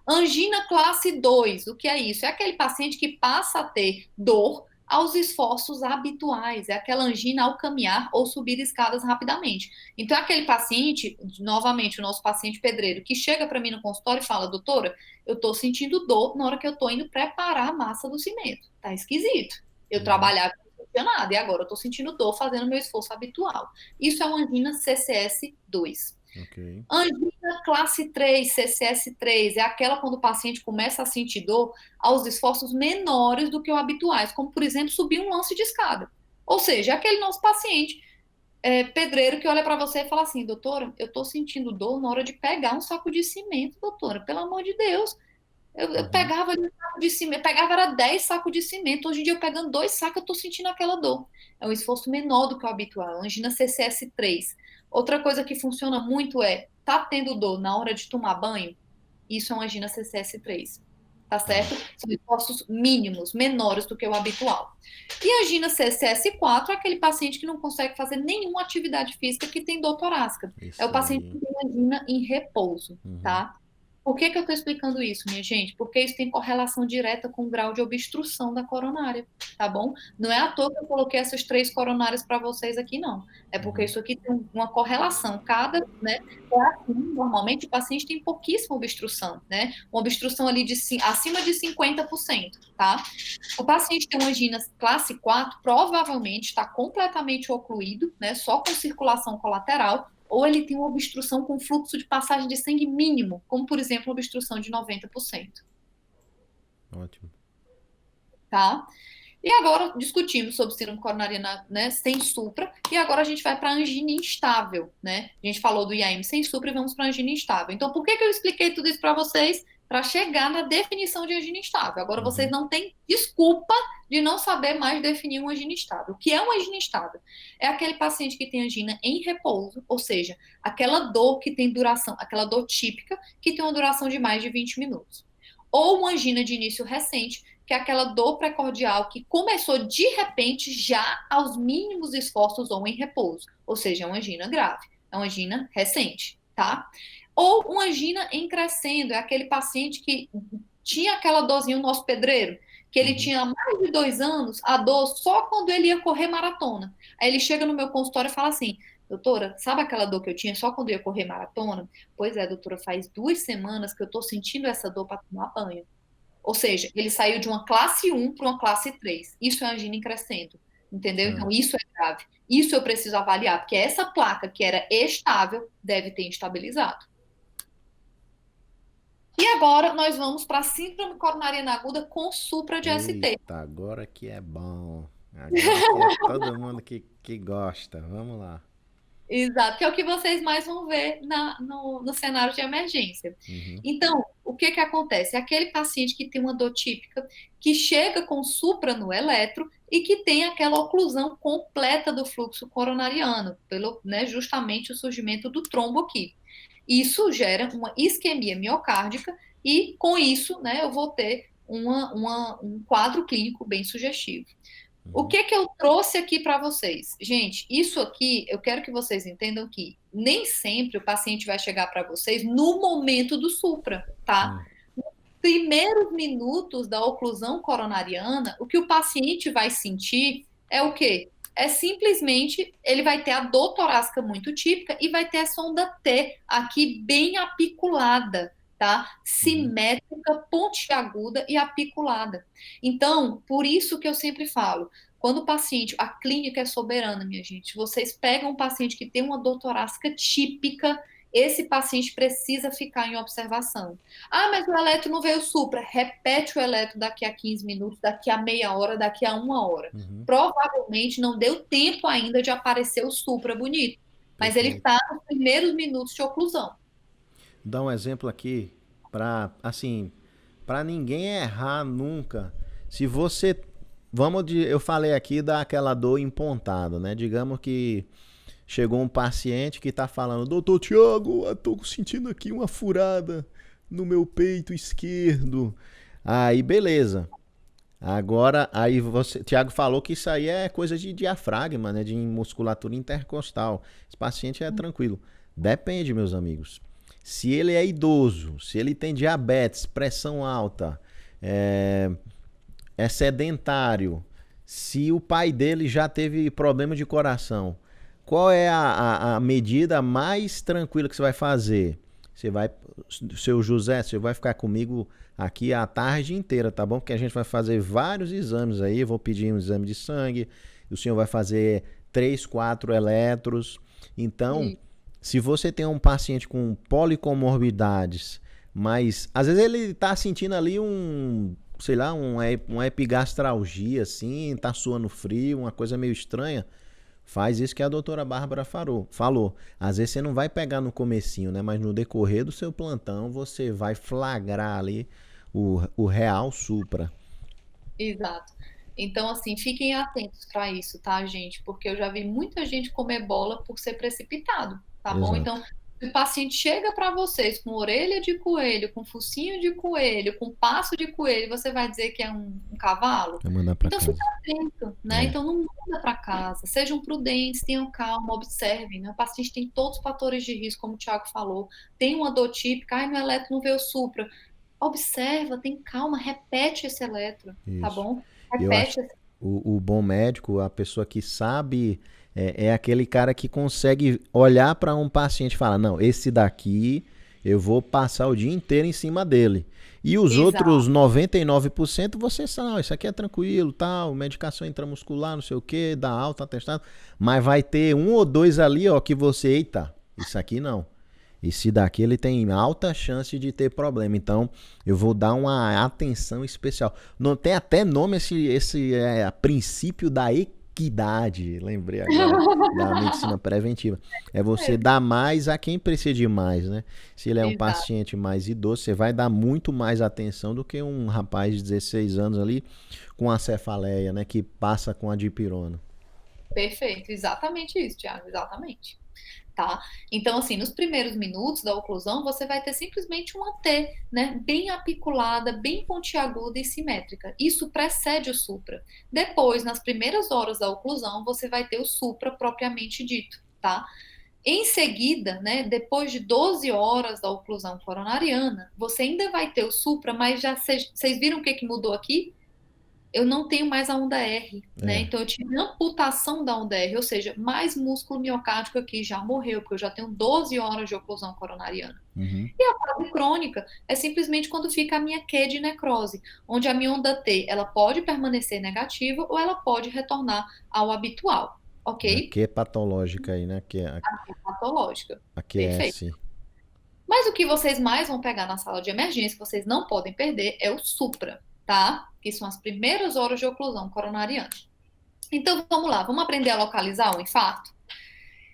Angina classe 2, o que é isso? É aquele paciente que passa a ter dor aos esforços habituais, é aquela angina ao caminhar ou subir escadas rapidamente. Então, é aquele paciente, novamente, o nosso paciente pedreiro, que chega para mim no consultório e fala: doutora, eu estou sentindo dor na hora que eu estou indo preparar a massa do cimento. Tá esquisito. Eu Uhum. trabalhava não sentia nada e agora eu estou sentindo dor fazendo meu esforço habitual. Isso é uma angina CCS 2. Ok. Angina classe 3, CCS3, é aquela quando o paciente começa a sentir dor aos esforços menores do que o habituais, como, por exemplo, subir um lance de escada. Ou seja, é aquele nosso paciente pedreiro que olha para você e fala assim: doutora, eu estou sentindo dor na hora de pegar um saco de cimento, doutora, pelo amor de Deus. Eu Uhum. pegava ali um saco de cimento, pegava era 10 sacos de cimento. Hoje em dia, eu pegando 2 sacos, eu estou sentindo aquela dor. É um esforço menor do que o habitual. Angina CCS3. Outra coisa que funciona muito tá tendo dor na hora de tomar banho? Isso é uma angina CCS3. Tá Tá. certo? São esforços mínimos, menores do que o habitual. E a angina CCS4 é aquele paciente que não consegue fazer nenhuma atividade física que tem dor torácica. É o Isso paciente aí. que tem angina em repouso, Uhum. tá? Por que que eu estou explicando isso, minha gente? Porque isso tem correlação direta com o grau de obstrução da coronária, tá bom? Não é à toa que eu coloquei essas 3 coronárias para vocês aqui, não. É porque Uhum. isso aqui tem uma correlação. Cada, né? É assim, normalmente o paciente tem pouquíssima obstrução, né? Uma obstrução ali acima de 50%, tá? O paciente tem uma angina classe 4 provavelmente está completamente ocluído, né? Só com circulação colateral, ou ele tem uma obstrução com fluxo de passagem de sangue mínimo, como, por exemplo, uma obstrução de 90%, Ótimo. tá? E agora discutimos sobre síndrome coronariana, né, sem supra, e agora a gente vai para angina instável, né? A gente falou do IAM sem supra e vamos para angina instável. Então, por que que eu expliquei tudo isso para vocês? para chegar na definição de angina instável. Agora, vocês Uhum. não têm desculpa de não saber mais definir uma angina instável. O que é uma angina instável? É aquele paciente que tem angina em repouso, ou seja, aquela dor que tem duração, aquela dor típica que tem uma duração de mais de 20 minutos. Ou uma angina de início recente, que é aquela dor precordial que começou de repente já aos mínimos esforços ou em repouso, ou seja, é uma angina grave, é uma angina recente, tá? Ou uma angina em crescendo, é aquele paciente que tinha aquela dorzinha no nosso pedreiro, que ele Uhum. tinha mais de 2 anos, a dor só quando ele ia correr maratona. Aí ele chega no meu consultório e fala assim: doutora, sabe aquela dor que eu tinha só quando eu ia correr maratona? Pois é, doutora, faz 2 semanas que eu tô sentindo essa dor para tomar banho. Ou seja, ele saiu de uma classe 1 para uma classe 3. Isso é angina em crescendo, entendeu? Então, Certo. isso é grave. Isso eu preciso avaliar, porque essa placa que era estável deve ter estabilizado. E agora nós vamos para a síndrome coronariana aguda com supra de ST. Eita, agora que é bom. Agora que é todo mundo que gosta. Vamos lá. Exato, que é o que vocês mais vão ver no cenário de emergência. Uhum. Então, o que que acontece? É aquele paciente que tem uma dor típica, que chega com supra no eletro e que tem aquela oclusão completa do fluxo coronariano, pelo, né, justamente o surgimento do trombo aqui. Isso gera uma isquemia miocárdica e, com isso, né, eu vou ter um quadro clínico bem sugestivo. O Uhum. que que eu trouxe aqui para vocês? Gente, isso aqui, eu quero que vocês entendam que nem sempre o paciente vai chegar para vocês no momento do supra, tá? Sim. Primeiros minutos da oclusão coronariana, o que o paciente vai sentir é o quê? É simplesmente ele vai ter a dor torácica muito típica e vai ter essa onda T aqui bem apiculada, tá? Uhum. Simétrica, pontiaguda e apiculada. Então, por isso que eu sempre falo, quando o paciente, a clínica é soberana, minha gente. Vocês pegam um paciente que tem uma dor torácica típica, esse paciente precisa ficar em observação. Ah, mas o eletro não veio supra. Repete o eletro daqui a 15 minutos, daqui a meia hora, daqui a 1 hora. Uhum. Provavelmente não deu tempo ainda de aparecer o supra bonito, mas ele Perfeito. está nos primeiros minutos de oclusão. Dá um exemplo aqui para assim, para ninguém errar nunca. Se você eu falei aqui daquela dor empontada, né? Digamos que chegou um paciente que tá falando: "Doutor Tiago, eu tô sentindo aqui uma furada no meu peito esquerdo". Aí beleza. Agora, aí você, Tiago falou que isso aí é coisa de diafragma, né, de musculatura intercostal. Esse paciente é tranquilo. Depende, meus amigos. Se ele é idoso, se ele tem diabetes, pressão alta, é, é sedentário, se o pai dele já teve problema de coração, qual é a medida mais tranquila que você vai fazer? Você vai, seu José, você vai ficar comigo aqui a tarde inteira, tá bom? Porque a gente vai fazer vários exames aí. Eu vou pedir um exame de sangue, o senhor vai fazer 3, 4 eletros. Então, E, se você tem um paciente com policomorbidades, mas às vezes ele tá sentindo ali sei lá, uma epigastralgia assim, tá suando frio, uma coisa meio estranha, faz isso que a doutora Bárbara falou. Às vezes você não vai pegar no comecinho, né? Mas no decorrer do seu plantão você vai flagrar ali o real supra. exato. Então, assim, fiquem atentos para isso, tá, gente? Porque eu já vi muita gente comer bola por ser precipitado, tá bom? Exato. Então, se o paciente chega para vocês com orelha de coelho, com focinho de coelho, com passo de coelho, você vai dizer que é um cavalo? Vai mandar pra Então, fica casa. atento, né? É. Então, não manda para casa. Sejam prudentes, tenham calma, observem, né? O paciente tem todos os fatores de risco, como o Thiago falou. Tem uma dor típica, ai, meu eletro não veio supra. Observa, tem calma, repete esse eletro, tá Isso. bom? Eu acho Repete esse. o bom médico, a pessoa que sabe, é aquele cara que consegue olhar para um paciente e falar: não, esse daqui eu vou passar o dia inteiro em cima dele. E os outros Exato, 99% você sabe: não, isso aqui é tranquilo, tal, medicação intramuscular, não sei o que, dá alta, atestado. Mas vai ter um ou dois ali, ó, que você, eita, isso aqui não. Esse daqui ele tem alta chance de ter problema, então eu vou dar uma atenção especial. Não tem até nome esse princípio da equidade, lembrei agora da medicina preventiva. É você dar mais a quem precisa de mais, né? Se ele é um Exato. paciente mais idoso, você vai dar muito mais atenção do que um rapaz de 16 anos ali com a cefaleia, né? Que passa com a dipirona. Perfeito, exatamente isso, Thiago, exatamente. Tá? Então, assim, nos primeiros minutos da oclusão, você vai ter simplesmente uma T, né, bem apiculada, bem pontiaguda e simétrica. Isso precede o supra. Depois, nas primeiras horas da oclusão, você vai ter o supra propriamente dito, tá? Em seguida, né, depois de 12 horas da oclusão coronariana, você ainda vai ter o supra, mas já vocês viram o que que mudou aqui? Eu não tenho mais a onda R, né? É. Então eu tive amputação da onda R, ou seja, mais músculo miocárdico aqui já morreu, porque eu já tenho 12 horas de oclusão coronariana. Uhum. E a fase crônica é simplesmente quando fica a minha Q de necrose, onde a minha onda T, ela pode permanecer negativa ou ela pode retornar ao habitual, A ok? Q é patológica aí, né? Patológica. A Perfeito. QS. Mas o que vocês mais vão pegar na sala de emergência, que vocês não podem perder, é o supra, tá? Que são as primeiras horas de oclusão coronariana. Então vamos lá, vamos aprender a localizar o infarto?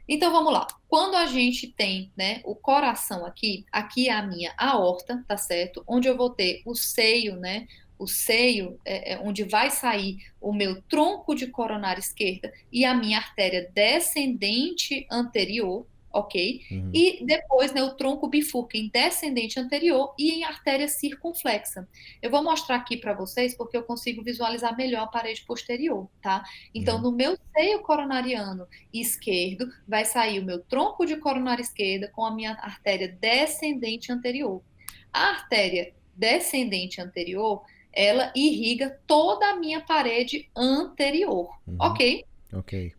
Então vamos lá. Quando a gente tem, né, o coração aqui, aqui é a minha aorta, tá certo? Onde eu vou ter o seio, né? O seio é onde vai sair o meu tronco de coronária esquerda e a minha artéria descendente anterior, ok? Uhum. E depois, né, o tronco bifurca em descendente anterior e em artéria circunflexa. Eu vou mostrar aqui para vocês porque eu consigo visualizar melhor a parede posterior, tá? Então, Uhum. no meu seio coronariano esquerdo, vai sair o meu tronco de coronária esquerda com a minha artéria descendente anterior. A artéria descendente anterior, ela irriga toda a minha parede anterior, Uhum. ok? Ok.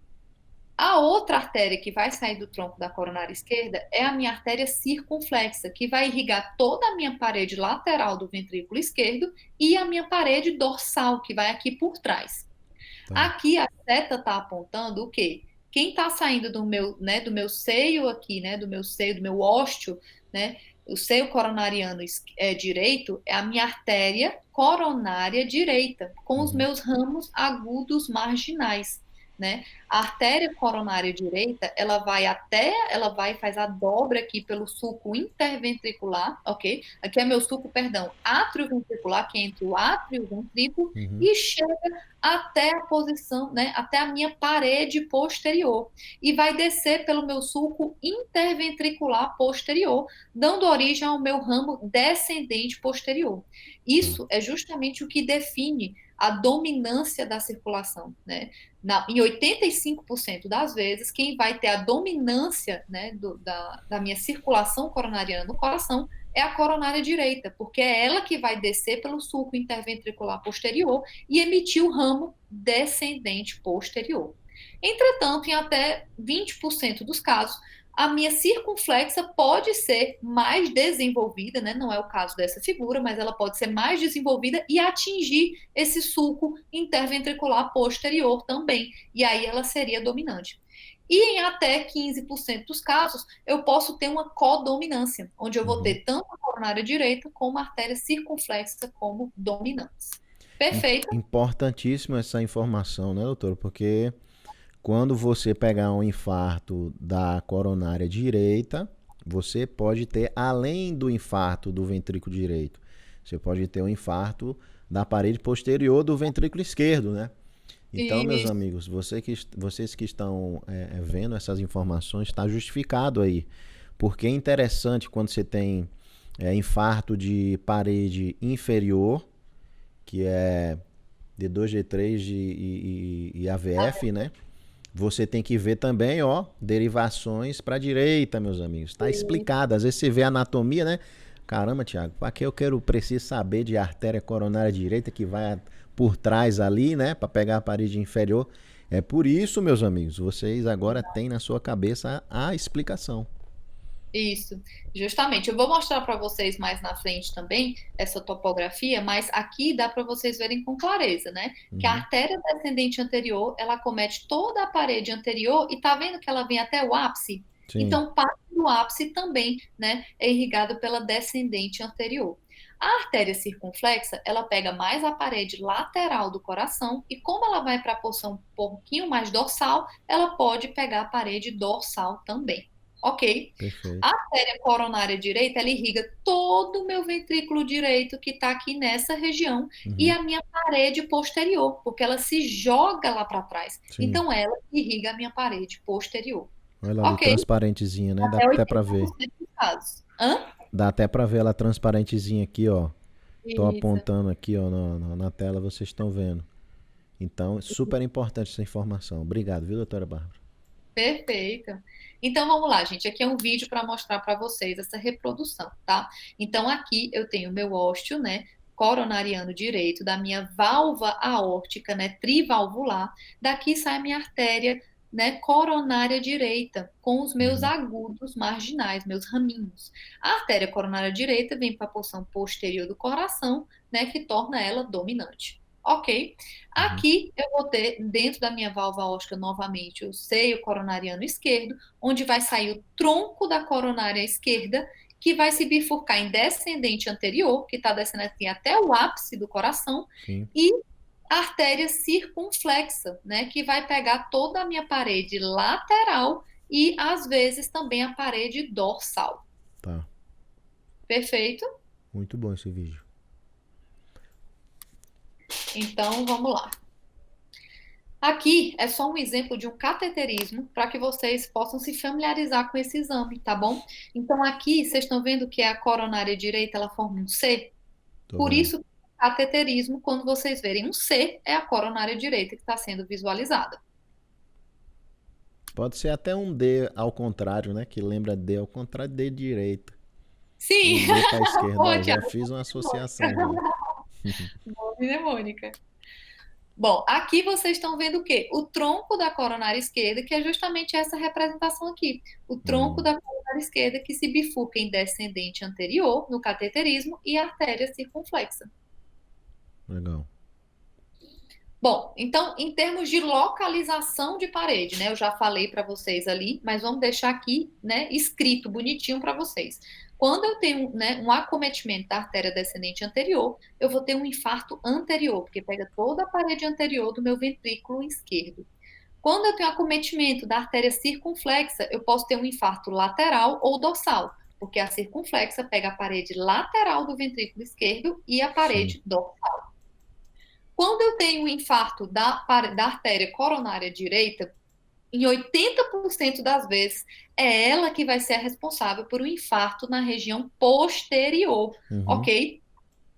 A outra artéria que vai sair do tronco da coronária esquerda é a minha artéria circunflexa, que vai irrigar toda a minha parede lateral do ventrículo esquerdo e a minha parede dorsal, que vai aqui por trás. Tá. Aqui a seta está apontando o quê? Quem está saindo do meu, né, do meu seio aqui, né, do meu seio, do meu ósteo, né, o seio coronariano direito é a minha artéria coronária direita, com os Uhum. meus ramos agudos marginais, né? A artéria coronária direita, ela vai faz a dobra aqui pelo sulco interventricular, ok? Aqui é meu sulco, perdão, átrio ventricular, que é entre o átrio e o ventrículo, Uhum. e chega até a posição, né, até a minha parede posterior e vai descer pelo meu sulco interventricular posterior, dando origem ao meu ramo descendente posterior. Tá. Isso é justamente o que define a dominância da circulação, né? Em 85% das vezes, quem vai ter a dominância, né, da minha circulação coronariana no coração é a coronária direita, porque é ela que vai descer pelo sulco interventricular posterior e emitir o ramo descendente posterior. Entretanto, em até 20% dos casos, a minha circunflexa pode ser mais desenvolvida, né? Não é o caso dessa figura, mas ela pode ser mais desenvolvida e atingir esse sulco interventricular posterior também. E aí ela seria dominante. E em até 15% dos casos, eu posso ter uma codominância, onde eu vou Uhum. ter tanto a coronária direita como a artéria circunflexa como dominantes. Perfeito? Importantíssimo essa informação, né, doutor? Porque quando você pegar um infarto da coronária direita, você pode ter, além do infarto do ventrículo direito, você pode ter um infarto da parede posterior do ventrículo esquerdo, né? Então, meus Isso. amigos, vocês que estão vendo essas informações, está justificado aí. Porque é interessante quando você tem infarto de parede inferior, que é D2, D3 e AVF, né? Você tem que ver também, ó, derivações para a direita, meus amigos. Está explicado. Às vezes você vê a anatomia, né? Caramba, Thiago, para que preciso saber de artéria coronária direita que vai por trás ali, né? Para pegar a parede inferior. É por isso, meus amigos, vocês agora têm na sua cabeça a explicação. Isso, justamente. Eu vou mostrar para vocês mais na frente também essa topografia, mas aqui dá para vocês verem com clareza, né? Que a Uhum. artéria descendente anterior, ela acomete toda a parede anterior e tá vendo que ela vem até o ápice? Sim. Então, parte do ápice também, né, é irrigado pela descendente anterior. A artéria circunflexa, ela pega mais a parede lateral do coração e como ela vai para a porção um pouquinho mais dorsal, ela pode pegar a parede dorsal também, ok? A Perfeito. artéria coronária direita, ela irriga todo o meu ventrículo direito que está aqui nessa região e Uhum. a minha parede posterior, porque ela se joga lá para trás. Sim. Então, ela irriga a minha parede posterior. Olha ela ali, Ok? transparentezinha, né? Dá Até até pra ver. 80% dos casos. Hã? Dá até pra ver ela transparentezinha aqui, ó. Tô Isso. apontando aqui, ó, na tela, vocês estão vendo. Então, é super importante essa informação. Obrigado, viu, doutora Bárbara? Perfeito. Então vamos lá, gente. Aqui é um vídeo para mostrar para vocês essa reprodução, tá? Então aqui eu tenho meu ósteo, né, coronariano direito, da minha válvula aórtica, né, trivalvular. Daqui sai a minha artéria, né, coronária direita, com os meus Uhum. agudos marginais, meus raminhos. A artéria coronária direita vem para a porção posterior do coração, né, que torna ela dominante. Ok? Uhum. Aqui eu vou ter, dentro da minha válvula aórtica, novamente, o seio coronariano esquerdo, onde vai sair o tronco da coronária esquerda, que vai se bifurcar em descendente anterior, que está descendo assim até o ápice do coração, Sim, e a artéria circunflexa, né, que vai pegar toda a minha parede lateral e, às vezes, também a parede dorsal. tá. Perfeito? Muito bom esse vídeo. Então, vamos lá. Aqui é só um exemplo de um cateterismo para que vocês possam se familiarizar com esse exame, tá bom? Então aqui vocês estão vendo que a coronária direita ela forma um C, Tô por vendo. isso cateterismo, quando vocês verem um C, é a coronária direita que está sendo visualizada. Pode ser até um D ao contrário, né? Que lembra D ao contrário, D direito. Sim, Um D para esquerda. boa, Ó, já Thiago. fiz uma associação já. Boa, mnemônica. Bom, aqui vocês estão vendo o quê? O tronco da coronária esquerda, que é justamente essa representação aqui. O tronco Hum, da coronária esquerda que se bifurca em descendente anterior, no cateterismo, e artéria circunflexa. legal. Bom, então, em termos de localização de parede, né? Eu já falei para vocês ali, mas vamos deixar aqui, né, escrito bonitinho para vocês. Quando eu tenho, né, um acometimento da artéria descendente anterior, eu vou ter um infarto anterior, porque pega toda a parede anterior do meu ventrículo esquerdo. Quando eu tenho acometimento da artéria circunflexa, eu posso ter um infarto lateral ou dorsal, porque a circunflexa pega a parede lateral do ventrículo esquerdo e a Sim. parede dorsal. Quando eu tenho um infarto da artéria coronária direita, em 80% das vezes, é ela que vai ser a responsável por um infarto na região posterior, Uhum. ok?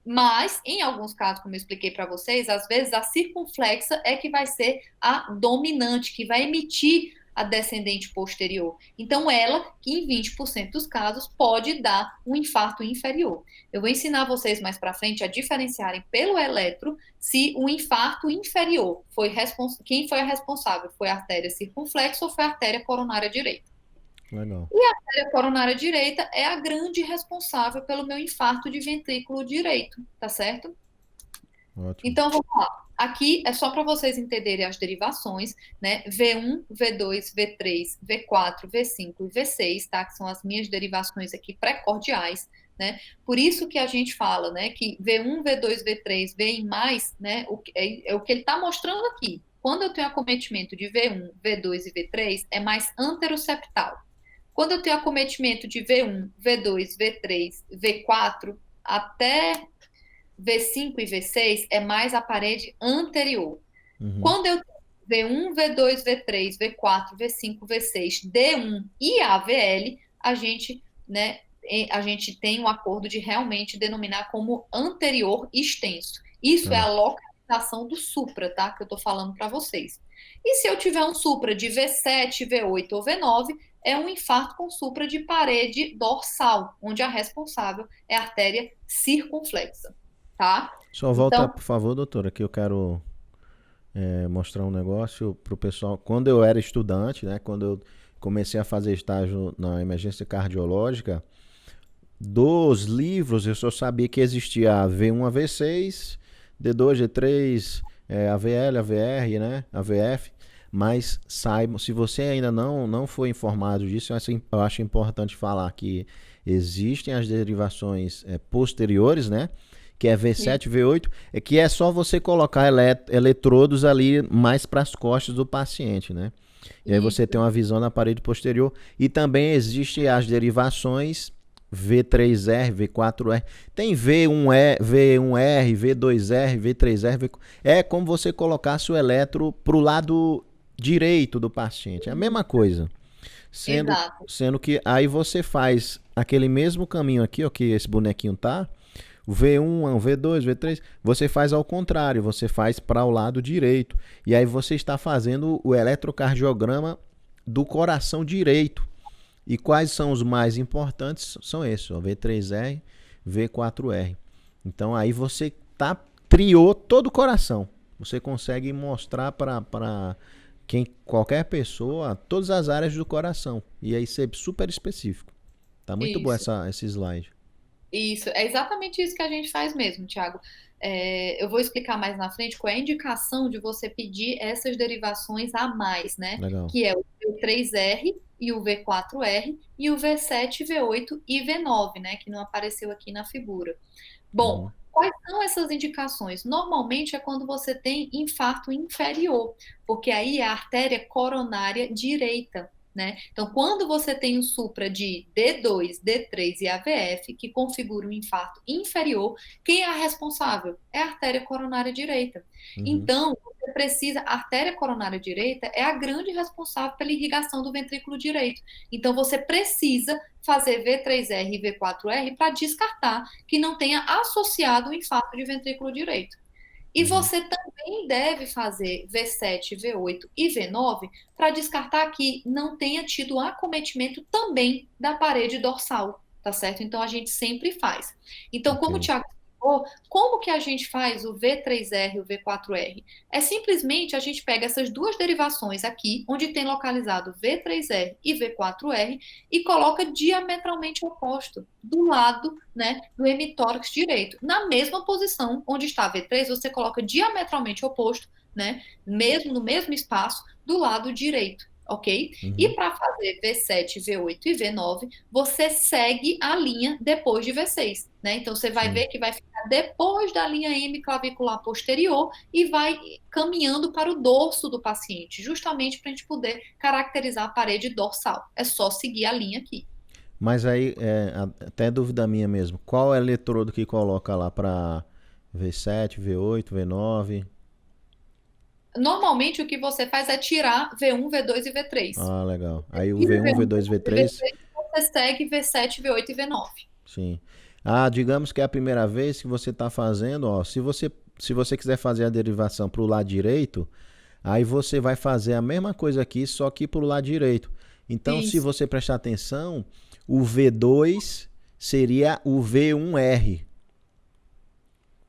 Mas, em alguns casos, como eu expliquei para vocês, às vezes a circunflexa é que vai ser a dominante, que vai emitir a descendente posterior. Então, ela, que em 20% dos casos, pode dar um infarto inferior. Eu vou ensinar vocês mais para frente a diferenciarem pelo eletro se o infarto inferior foi quem foi a responsável? Foi a artéria circunflexa ou foi a artéria coronária direita? Legal. E a artéria coronária direita é a grande responsável pelo meu infarto de ventrículo direito, tá certo? Ótimo. Então, vamos lá. Aqui é só para vocês entenderem as derivações, né? V1, V2, V3, V4, V5 e V6, tá? Que são as minhas derivações aqui pré-cordiais, né? Por isso que a gente fala, né? Que V1, V2, V3, V em mais, né? É o que ele está mostrando aqui. Quando eu tenho acometimento de V1, V2 e V3, é mais anteroseptal. Quando eu tenho acometimento de V1, V2, V3, V4, até V5 e V6 é mais a parede anterior. Uhum. Quando eu tenho V1, V2, V3, V4, V5, V6, D1 e AVL, a gente, né, a gente tem um acordo de realmente denominar como anterior extenso. Isso é Tá. a localização do supra, tá? Que eu tô falando para vocês. E se eu tiver um supra de V7, V8 ou V9, é um infarto com supra de parede dorsal, onde a responsável é a artéria circunflexa, tá? Só volta, Então, por favor, doutora, que eu quero mostrar um negócio pro pessoal. Quando eu era estudante, né? Quando eu comecei a fazer estágio na emergência cardiológica, dos livros eu só sabia que existia a V1, a V6, D2, D3, AVL, AVR, né? AVF. mas saiba, se você ainda não foi informado disso, eu acho importante falar que existem as derivações posteriores, né? Que é E- V7, V8, que é só você colocar eletrodos ali mais para as costas do paciente, né? E aí você tem Isso, uma visão na parede posterior. E também existem as derivações V3R, V4R. Tem V1R, V1R, V2R, V3R. É como você colocasse o eletro para o lado direito do paciente. É a mesma coisa. Sendo, exato. sendo que aí você faz aquele mesmo caminho aqui, ó, que esse bonequinho tá, o V1, o V2, o V3, você faz ao contrário, você faz para o lado direito. E aí você está fazendo o eletrocardiograma do coração direito. E quais são os mais importantes? São esses, ó, V3R, V4R. Então aí você triou todo o coração. Você consegue mostrar para qualquer pessoa todas as áreas do coração. E aí ser super específico. Tá muito bom Isso. esse slide. Isso, é exatamente isso que a gente faz mesmo, Thiago. Eu vou explicar mais na frente qual é a indicação de você pedir essas derivações a mais, né? Legal. Que é o V3R e o V4R e o V7, V8 e V9, né? Que não apareceu aqui na figura. Bom, Uhum. quais são essas indicações? Normalmente é quando você tem infarto inferior, porque aí é a artéria coronária direita. Né? Então, quando você tem um supra de D2, D3 e AVF, que configura um infarto inferior, quem é a responsável? É a artéria coronária direita. Uhum. Então, você precisa, a artéria coronária direita é a grande responsável pela irrigação do ventrículo direito. Então, você precisa fazer V3R e V4R para descartar que não tenha associado o infarto de ventrículo direito. E Uhum. você também deve fazer V7, V8 e V9 para descartar que não tenha tido acometimento também da parede dorsal, tá certo? Então a gente sempre faz. Então, Ok. como o Thiago explicou, como que a gente faz o V3R e o V4R? É simplesmente a gente pega essas duas derivações aqui, onde tem localizado V3R e V4R, e coloca diametralmente oposto, do lado, né, do hemitórax direito. Na mesma posição onde está V3, você coloca diametralmente oposto, né, mesmo no mesmo espaço, do lado direito, ok? E Uhum. para fazer V7, V8 e V9, você segue a linha depois de V6, né? Então você vai Sim. ver que vai ficar depois da linha M clavicular posterior e vai caminhando para o dorso do paciente, justamente para a gente poder caracterizar a parede dorsal. É só seguir a linha aqui. Mas aí, até dúvida minha mesmo. Qual é o eletrodo que coloca lá para V7, V8, V9? Normalmente o que você faz é tirar V1, V2 e V3. Ah, legal. Aí o Tira V1, V1, V2, V2 e V3? V3 e você segue V7, V8 e V9. Sim. Ah, digamos que é a primeira vez que você está fazendo, ó. Se você quiser fazer a derivação para o lado direito, aí você vai fazer a mesma coisa aqui, só que para o lado direito. Então, se Isso. você prestar atenção, o V2 seria o V1R.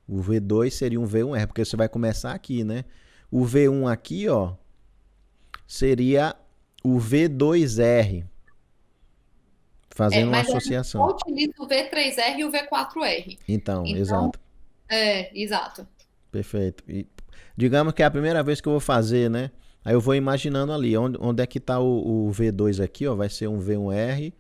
O V2 seria um V1R, porque você vai começar aqui, né? O V1 aqui, ó, seria o V2R, fazendo uma Mas a gente associação. só utiliza o V3R e o V4R. Então, Então, exato. exato. Perfeito. E digamos que é a primeira vez que eu vou fazer, né? Aí eu vou imaginando ali, onde é que está o V2 aqui, ó, vai ser um V1R.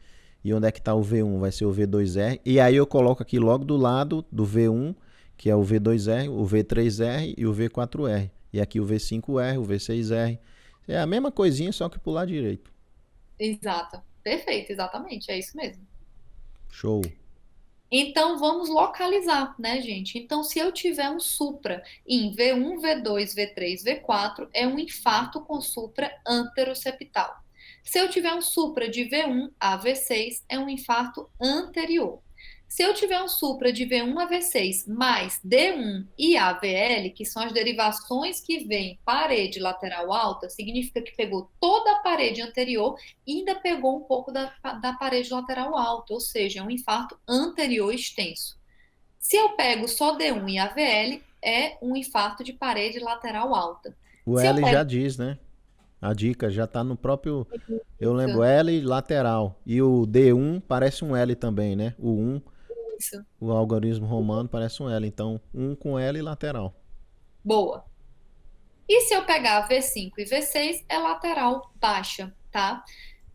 E onde é que está o V1? Vai ser o V2R. E aí eu coloco aqui logo do lado do V1, que é o V2R, o V3R e o V4R. E aqui o V5R, o V6R. É a mesma coisinha, só que pro lado direito. Exato. Perfeito, exatamente. É isso mesmo. Show. Então, vamos localizar, né, gente? Então, se eu tiver um supra em V1, V2, V3, V4, é um infarto com supra anteroseptal. Se eu tiver um supra de V1 a V6, é um infarto anterior. Se eu tiver um supra de V1 a V6 mais D1 e AVL, que são as derivações que vêm parede lateral alta, significa que pegou toda a parede anterior e ainda pegou um pouco da parede lateral alta, ou seja, é um infarto anterior extenso. Se eu pego só D1 e AVL, é um infarto de parede lateral alta. O Se eu L já pego diz, né? A dica já tá no próprio. Eu isso, lembro L lateral. E o D1 parece um L também, né? O 1, isso, o algarismo romano parece um L. Então, um com L lateral. boa. E se eu pegar V5 e V6, é lateral baixa, tá?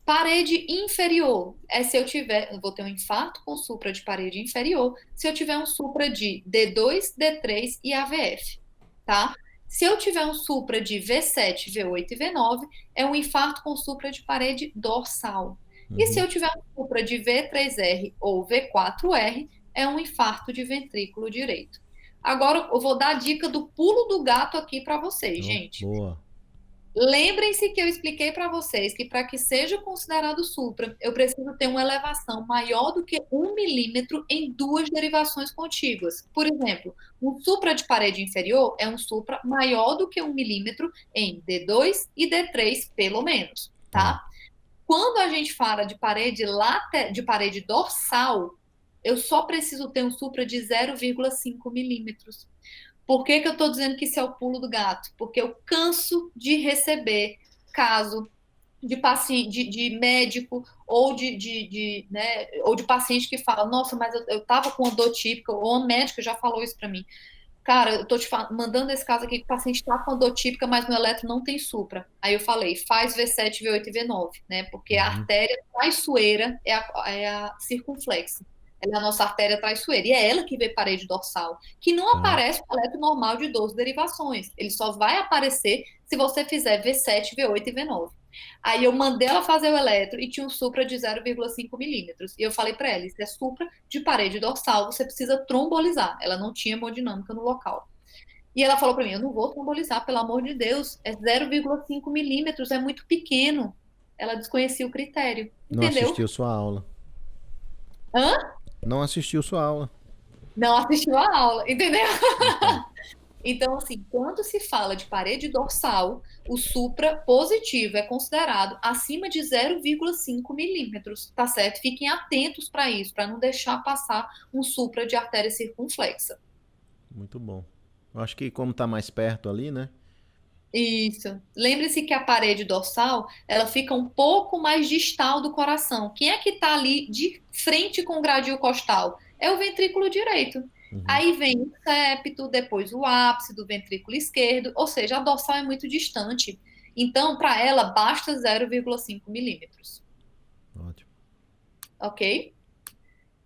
Parede inferior é se eu tiver, eu vou ter um infarto com supra de parede inferior, se eu tiver um supra de D2, D3 e AVF, tá? Se eu tiver um supra de V7, V8 e V9, é um infarto com supra de parede dorsal. E se Uhum. eu tiver um supra de V3R ou V4R, é um infarto de ventrículo direito. Agora eu vou dar a dica do pulo do gato aqui para vocês, Oh, gente. boa. Lembrem-se que eu expliquei para vocês que para que seja considerado supra, eu preciso ter uma elevação maior do que 1 milímetro em duas derivações contíguas. Por exemplo, um supra de parede inferior é um supra maior do que 1 milímetro em D2 e D3, pelo menos, Tá. tá? Quando a gente fala de de parede dorsal, eu só preciso ter um supra de 0,5 milímetros. Por que que eu estou dizendo que isso é o pulo do gato? Porque eu canso de receber caso de paciente, de médico ou né, ou de paciente que fala, nossa, mas eu tava com uma dor típica, ou uma médica já falou isso para mim. Cara, eu tô mandando esse caso aqui que o paciente tá com dor típica, mas no eletro não tem supra. Aí eu falei, faz V7, V8 e V9, né? Porque a Uhum. artéria traiçoeira é a circunflexa. Ela é a nossa artéria traiçoeira. E é ela que vê parede dorsal, que não Tá. aparece no eletro normal de 12 derivações. Ele só vai aparecer se você fizer V7, V8 e V9. Aí eu mandei ela fazer o eletro e tinha um supra de 0,5 milímetros. E eu falei para ela, isso é supra de parede dorsal, você precisa trombolizar. Ela não tinha hemodinâmica no local. E ela falou para mim, eu não vou trombolizar, pelo amor de Deus, é 0,5 milímetros, é muito pequeno. Ela desconhecia o critério, Não entendeu? assistiu sua aula. Hã? Não assistiu sua aula. Não assistiu a aula, entendeu? Então. Então, assim, quando se fala de parede dorsal, o supra positivo é considerado acima de 0,5 milímetros, tá certo? Fiquem atentos para isso, para não deixar passar um supra de artéria circunflexa. Muito bom. Eu acho que como tá mais perto ali, né? Isso. Lembre-se que a parede dorsal, ela fica um pouco mais distal do coração. Quem é que está ali de frente com o gradil costal? É o ventrículo direito. Uhum. Aí vem o septo, depois o ápice do ventrículo esquerdo, ou seja, a dorsal é muito distante. Então, para ela, basta 0,5 milímetros, Ótimo. ok?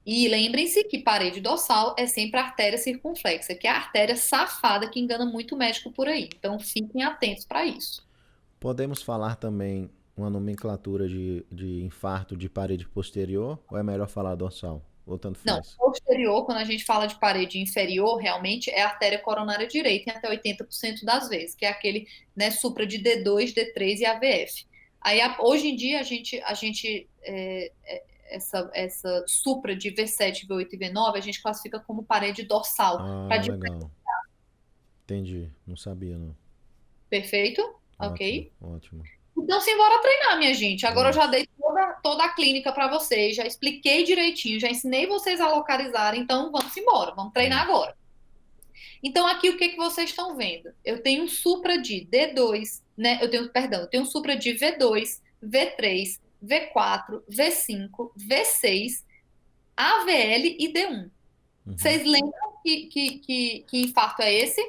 E lembrem-se que parede dorsal é sempre a artéria circunflexa, que é a artéria safada que engana muito médico por aí. Então, fiquem atentos para isso. Podemos falar também uma nomenclatura de infarto de parede posterior ou é melhor falar dorsal? Ou tanto Não, faz? posterior, quando a gente fala de parede inferior, realmente é a artéria coronária direita em até 80% das vezes, que é aquele, né, supra de D2, D3 e AVF. Aí, hoje em dia, essa supra de V7, V8 e V9, a gente classifica como parede dorsal, para Ah, legal. Entendi. Não sabia, não. perfeito, Ótimo, ok? ótimo. Então, simbora treinar, minha gente. Agora eu já Vamos. dei toda a clínica para vocês, já expliquei direitinho, já ensinei vocês a localizar, então vamos embora, vamos treinar Vamos. agora. Então, aqui o que que vocês estão vendo? Eu tenho um supra de D2, né? Eu tenho um supra de V2, V3, V4, V5, V6, AVL e D1. Uhum. Vocês lembram que infarto é esse?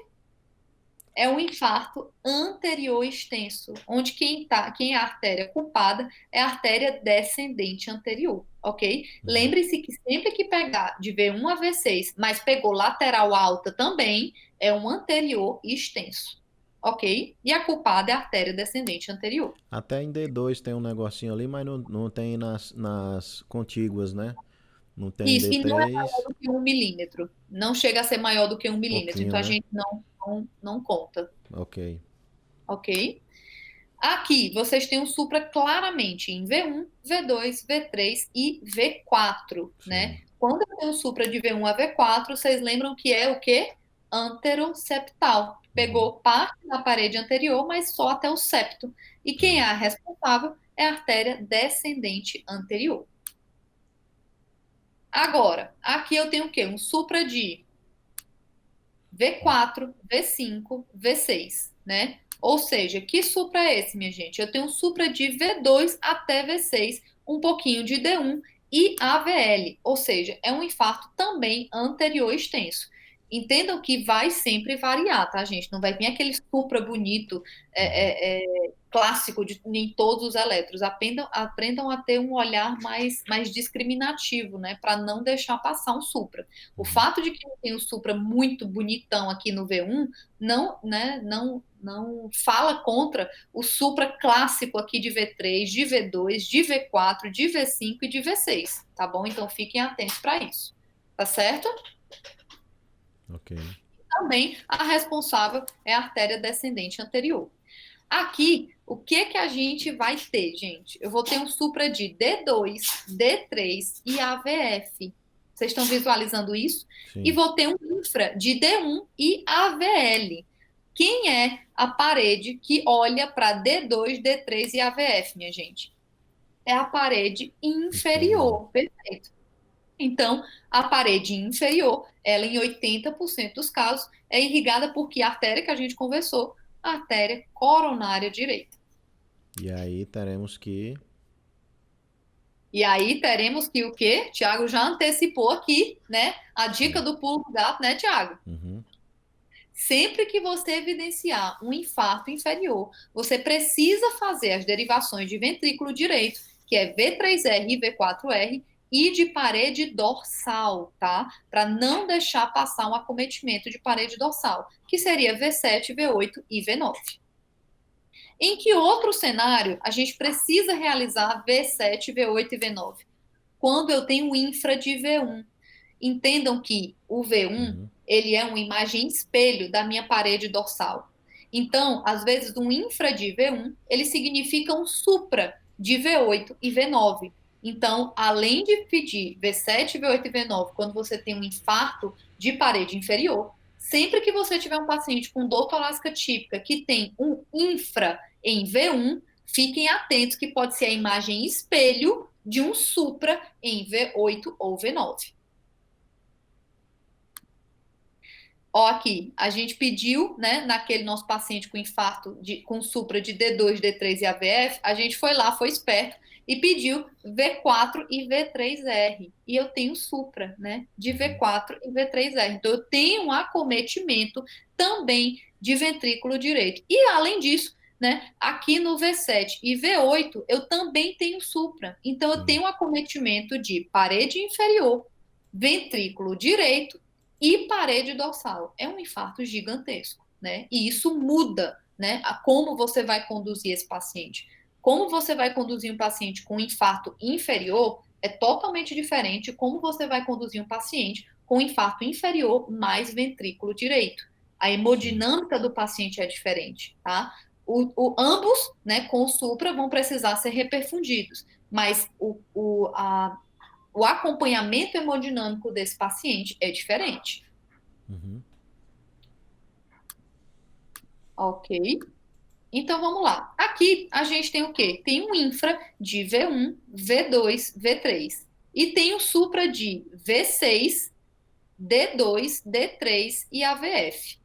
É um infarto anterior extenso, onde quem é a artéria culpada é a artéria descendente anterior, ok? Uhum. Lembre-se que sempre que pegar de V1 a V6, mas pegou lateral alta também, é um anterior extenso, ok? E a culpada é a artéria descendente anterior. Até em D2 tem um negocinho ali, mas não tem nas contíguas, né? Não tem em Isso, e não é maior D3, do que 1 milímetro. Não chega a ser maior do que 1 milímetro, pouquinho, então a né? gente não conta, Ok. ok? Aqui, vocês têm um supra claramente em V1, V2, V3 e V4, Sim. né? Quando eu tenho supra de V1 a V4, vocês lembram que é o quê? Anteroseptal. Uhum. Pegou parte da parede anterior, mas só até o septo. E quem é Tá. a responsável é a artéria descendente anterior. Agora, aqui eu tenho o quê? Um supra de V4, V5, V6, né? Ou seja, que supra é esse, minha gente? Eu tenho um supra de V2 até V6, um pouquinho de D1 e AVL, ou seja, é um infarto também anterior extenso. entendam que vai sempre variar, tá, gente? Não vai vir aquele supra bonito, clássico em todos os eletros. Aprendam a ter um olhar mais discriminativo, né? Para não deixar passar um supra. O fato de que não tem um supra muito bonitão aqui no V1 não, né, não fala contra o supra clássico aqui de V3, de V2, de V4, de V5 e de V6, tá bom? Então fiquem atentos para isso, tá certo? Ok. Também a responsável é a artéria descendente anterior. Aqui, o que que a gente vai ter, gente? Eu vou ter um supra de D2, D3 e AVF. Vocês estão visualizando isso? Sim. E vou ter um infra de D1 e AVL. Quem é a parede que olha para D2, D3 e AVF, minha gente? É a parede inferior. Perfeito. Então, a parede inferior, ela em 80% dos casos, é irrigada por que a artéria que a gente conversou, a artéria coronária direita. E aí teremos que... E aí teremos que o quê? Tiago já antecipou aqui, né? A dica do pulo do gato, né, Tiago? Uhum. Sempre que você evidenciar um infarto inferior, você precisa fazer as derivações de ventrículo direito, que é V3R e V4R, e de parede dorsal, tá? Para não deixar passar um acometimento de parede dorsal, que seria V7, V8 e V9. Em que outro cenário a gente precisa realizar V7, V8 e V9? Quando eu tenho infra de V1. Entendam que o V1, ele é uma imagem espelho da minha parede dorsal. Então, às vezes, um infra de V1, ele significa um supra de V8 e V9. Então, além de pedir V7, V8 e V9, quando você tem um infarto de parede inferior, sempre que você tiver um paciente com dor torácica típica que tem um infra em V1, fiquem atentos que pode ser a imagem espelho de um supra em V8 ou V9. Ó, aqui, a gente pediu, né, naquele nosso paciente com infarto, com supra de D2, D3 e AVF, a gente foi lá, foi esperto, e pediu V4 e V3R. E eu tenho supra, né, de V4 e V3R. Então, eu tenho um acometimento também de ventrículo direito. E, além disso, né, aqui no V7 e V8, eu também tenho supra. Então, eu tenho um acometimento de parede inferior, ventrículo direito, e parede dorsal. É um infarto gigantesco, né? E isso muda, né, a como você vai conduzir esse paciente. Como você vai conduzir um paciente com infarto inferior é totalmente diferente de como você vai conduzir um paciente com infarto inferior mais ventrículo direito. A hemodinâmica do paciente é diferente, tá? Ambos, né, com o supra vão precisar ser reperfundidos, mas o acompanhamento hemodinâmico desse paciente é diferente. Ok? Então vamos lá. Aqui a gente tem o quê? Tem um infra de V1, V2, V3. E tem o supra de V6, D2, D3 e AVF.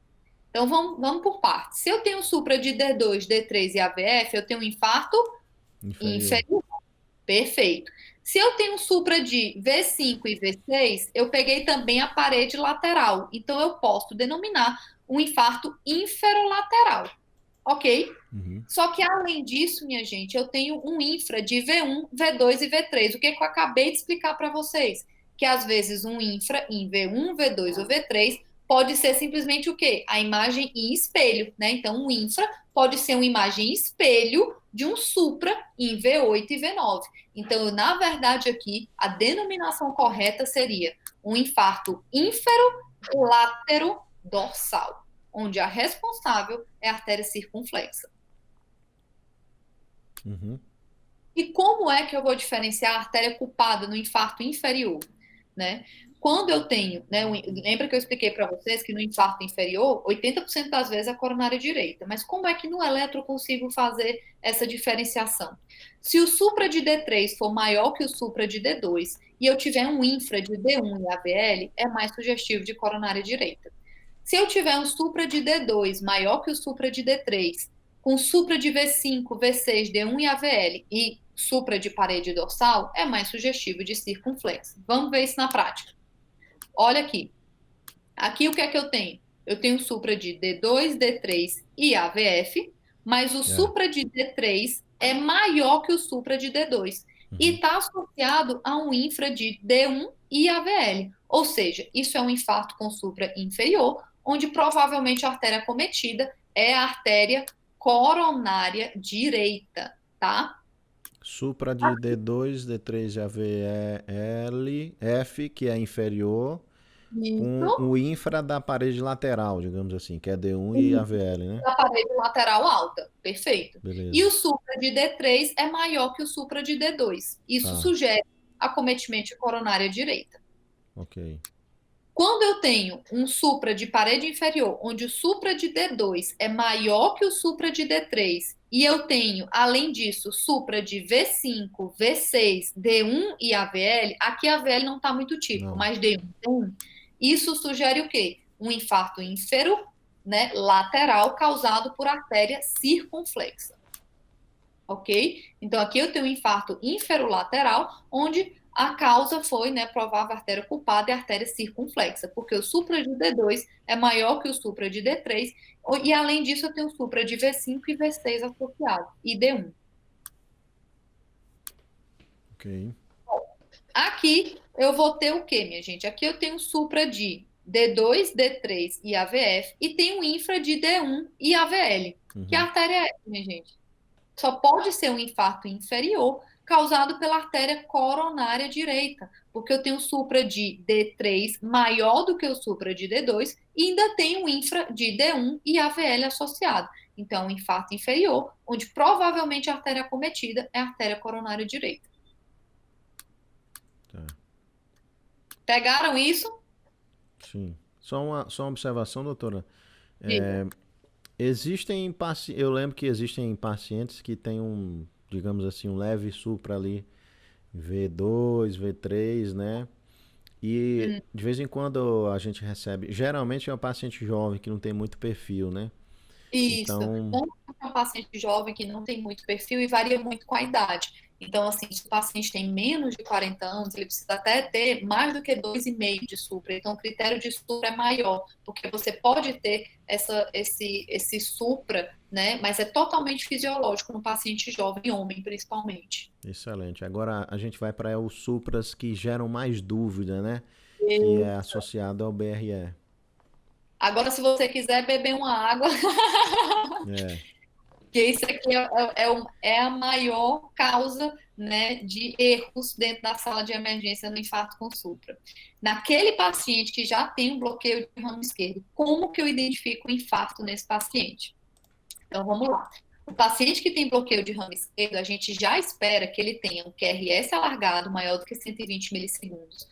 Então vamos por partes. Se eu tenho supra de D2, D3 e AVF, eu tenho um infarto inferior. Perfeito. Se eu tenho supra de V5 e V6, eu peguei também a parede lateral. Então, eu posso denominar um infarto inferolateral. Ok? Só que, além disso, minha gente, eu tenho um infra de V1, V2 e V3. O que eu acabei de explicar para vocês? Que, às vezes, um infra em V1, V2 ou V3 pode ser simplesmente o quê? A imagem em espelho, né? Então, um infra pode ser uma imagem em espelho de um supra em V8 e V9. Então, na verdade, aqui, a denominação correta seria um infarto ínfero-látero dorsal, onde a responsável é a artéria circunflexa. E como é que eu vou diferenciar a artéria culpada no infarto inferior, né? Quando eu tenho, né, lembra que eu expliquei para vocês que no infarto inferior, 80% das vezes é a coronária direita, mas como é que no eletro eu consigo fazer essa diferenciação? Se o supra de D3 for maior que o supra de D2 e eu tiver um infra de D1 e AVL, é mais sugestivo de coronária direita. Se eu tiver um supra de D2 maior que o supra de D3, com supra de V5, V6, D1 e AVL e supra de parede dorsal, é mais sugestivo de circunflexo. Vamos ver isso na prática. Olha aqui. Aqui o que é que eu tenho? Eu tenho supra de D2, D3 e AVF, mas o É. supra de D3 é maior que o supra de D2 e Uhum. está associado a um infra de D1 e AVL. Ou seja, isso é um infarto com supra inferior, onde provavelmente a artéria acometida é a artéria coronária direita, tá? Supra de D2, D3 de AVL, F, que é inferior, com Isso. o infra da parede lateral, digamos assim, que é D1 e AVL, né? Da parede lateral alta. Perfeito. E Beleza. o supra de D3 é maior que o supra de D2. Isso Tá, sugere acometimento de coronária direita. ok. Quando eu tenho um supra de parede inferior, onde o supra de D2 é maior que o supra de D3, e eu tenho, além disso, supra de V5, V6, D1 e AVL, aqui a AVL não está muito típico, Não. mas D1, D1, isso sugere o quê? Um infarto ínfero, né, lateral, causado por artéria circunflexa, ok? Então aqui eu tenho um infarto inferolateral, onde a causa foi, né, provável artéria culpada e artéria circunflexa, porque o supra de D2 é maior que o supra de D3, e além disso eu tenho o supra de V5 e V6 associado, e D1. Ok. Aqui eu vou ter o quê, minha gente? Aqui eu tenho o supra de D2, D3 e AVF, e tenho o infra de D1 e AVL. Que Uhum. artéria é essa, minha gente? Só pode ser um infarto inferior causado pela artéria coronária direita, porque eu tenho o supra de D3 maior do que o supra de D2 e ainda tenho o infra de D1 e AVL associado. Então, um infarto inferior, onde provavelmente a artéria acometida é a artéria coronária direita. Tá. Pegaram isso? Sim. Só uma observação, doutora. Diga. Eu lembro que existem pacientes que têm digamos assim, um leve supra ali, V2, V3, né? E Hum. de vez em quando a gente recebe, geralmente é um paciente jovem que não tem muito perfil, né? Isso. Então, Normalmente é um paciente jovem que não tem muito perfil e varia muito com a idade. Então, assim, se o paciente tem menos de 40 anos, ele precisa até ter mais do que 2,5 de supra. Então, o critério de supra é maior, porque você pode ter esse supra, né? Mas é totalmente fisiológico no paciente jovem, homem, principalmente. excelente. Agora a gente vai para os supras que geram mais dúvida, né? Que é associado ao BRE. Agora, se você quiser beber uma água, É. que isso aqui é a maior causa, né, de erros dentro da sala de emergência no infarto com supra. Naquele paciente que já tem um bloqueio de ramo esquerdo, como que eu identifico o infarto nesse paciente? Então, vamos lá. O paciente que tem bloqueio de ramo esquerdo, a gente já espera que ele tenha um QRS alargado maior do que 120 milissegundos.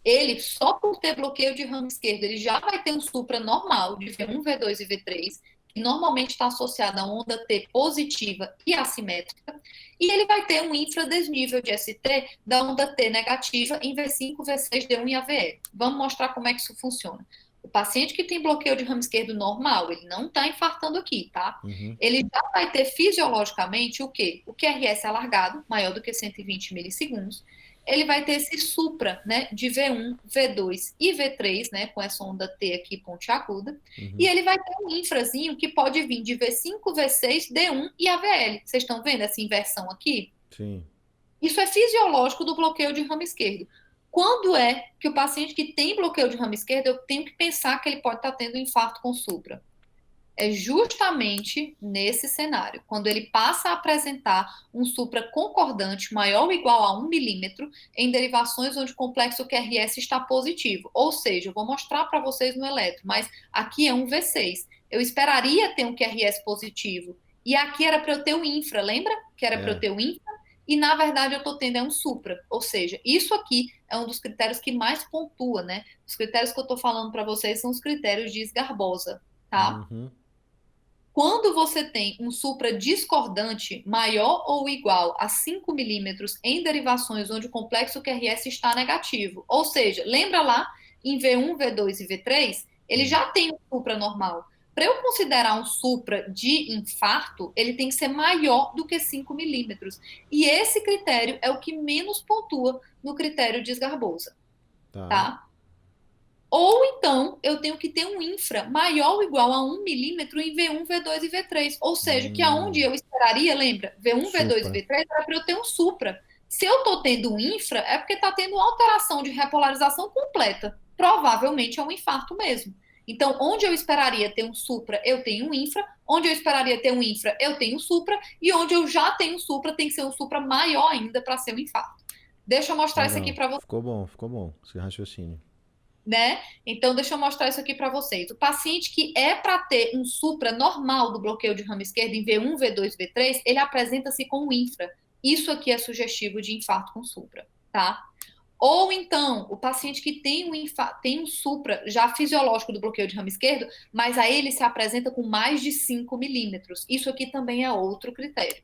Ele, só por ter bloqueio de ramo esquerdo, ele já vai ter um supra normal de V1, V2 e V3, que normalmente está associado a onda T positiva e assimétrica, e ele vai ter um infradesnível de ST da onda T negativa em V5, V6, D1 e AVE. Vamos mostrar como é que isso funciona. O paciente que tem bloqueio de ramo esquerdo normal, ele não está infartando aqui, tá? Uhum. Ele já vai ter fisiologicamente o quê? O QRS alargado, maior do que 120 milissegundos, ele vai ter esse supra, né, de V1, V2 e V3, né, com essa onda T aqui pontiaguda, e Uhum. ele vai ter um infrazinho que pode vir de V5, V6, D1 e AVL. Vocês estão vendo essa inversão aqui? Sim. Isso é fisiológico do bloqueio de ramo esquerdo. Quando é que o paciente que tem bloqueio de ramo esquerdo, eu tenho que pensar que ele pode estar tendo um infarto com supra? É justamente nesse cenário, quando ele passa a apresentar um supra concordante maior ou igual a 1 milímetro em derivações onde o complexo QRS está positivo. Ou seja, eu vou mostrar para vocês no eletro, mas aqui é um V6. Eu esperaria ter um QRS positivo. E aqui era para eu ter o infra, lembra? Que era para eu É. ter o infra. E na verdade eu estou tendo um supra. Ou seja, isso aqui é um dos critérios que mais pontua, né? Os critérios que eu estou falando para vocês são os critérios de Esgarbosa, tá? Uhum. Quando você tem um supra discordante maior ou igual a 5 milímetros em derivações onde o complexo QRS está negativo, ou seja, lembra lá em V1, V2 e V3, ele já tem um supra normal. Para eu considerar um supra de infarto, ele tem que ser maior do que 5 milímetros. E esse critério é o que menos pontua no critério de Esgarbosa, Tá. tá? Ou então eu tenho que ter um infra maior ou igual a 1 milímetro em V1, V2 e V3. Ou seja, que aonde Hum, eu esperaria, lembra? V1, V2 e supra. V3 era para eu ter um supra. Se eu estou tendo um infra, é porque está tendo uma alteração de repolarização completa. Provavelmente é um infarto mesmo. Então, onde eu esperaria ter um supra, eu tenho um infra. Onde eu esperaria ter um infra, eu tenho um supra. E onde eu já tenho um supra, tem que ser um supra maior ainda para ser um infarto. Deixa eu mostrar isso aqui Legal. para você, Ficou bom esse raciocínio. né? Então, deixa eu mostrar isso aqui para vocês. O paciente que é para ter um supra normal do bloqueio de ramo esquerdo em V1, V2, V3, ele apresenta-se com um infra. Isso aqui é sugestivo de infarto com supra, tá? Ou então, o paciente que tem um supra já fisiológico do bloqueio de ramo esquerdo, mas aí ele se apresenta com mais de 5 milímetros. Isso aqui também é outro critério.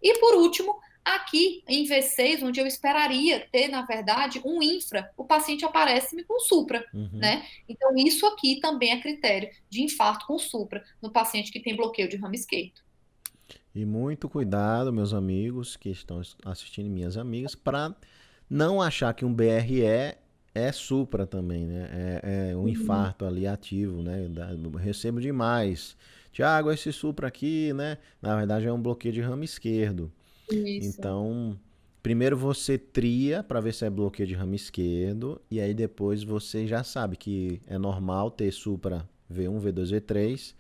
E por último, aqui em V6, onde eu esperaria ter, na verdade, um infra, o paciente aparece-me com supra, Uhum. né? Então, isso aqui também é critério de infarto com supra no paciente que tem bloqueio de ramo esquerdo. E muito cuidado, meus amigos que estão assistindo, minhas amigas, para não achar que um BRE é supra também, né? É um Uhum. infarto ali ativo, né? Recebo demais. Tiago, esse supra aqui, né? Na verdade é um bloqueio de ramo esquerdo. Isso, Então, primeiro você tria para ver se é bloqueio de ramo esquerdo, e aí depois você já sabe que é normal ter supra V1, V2, V3,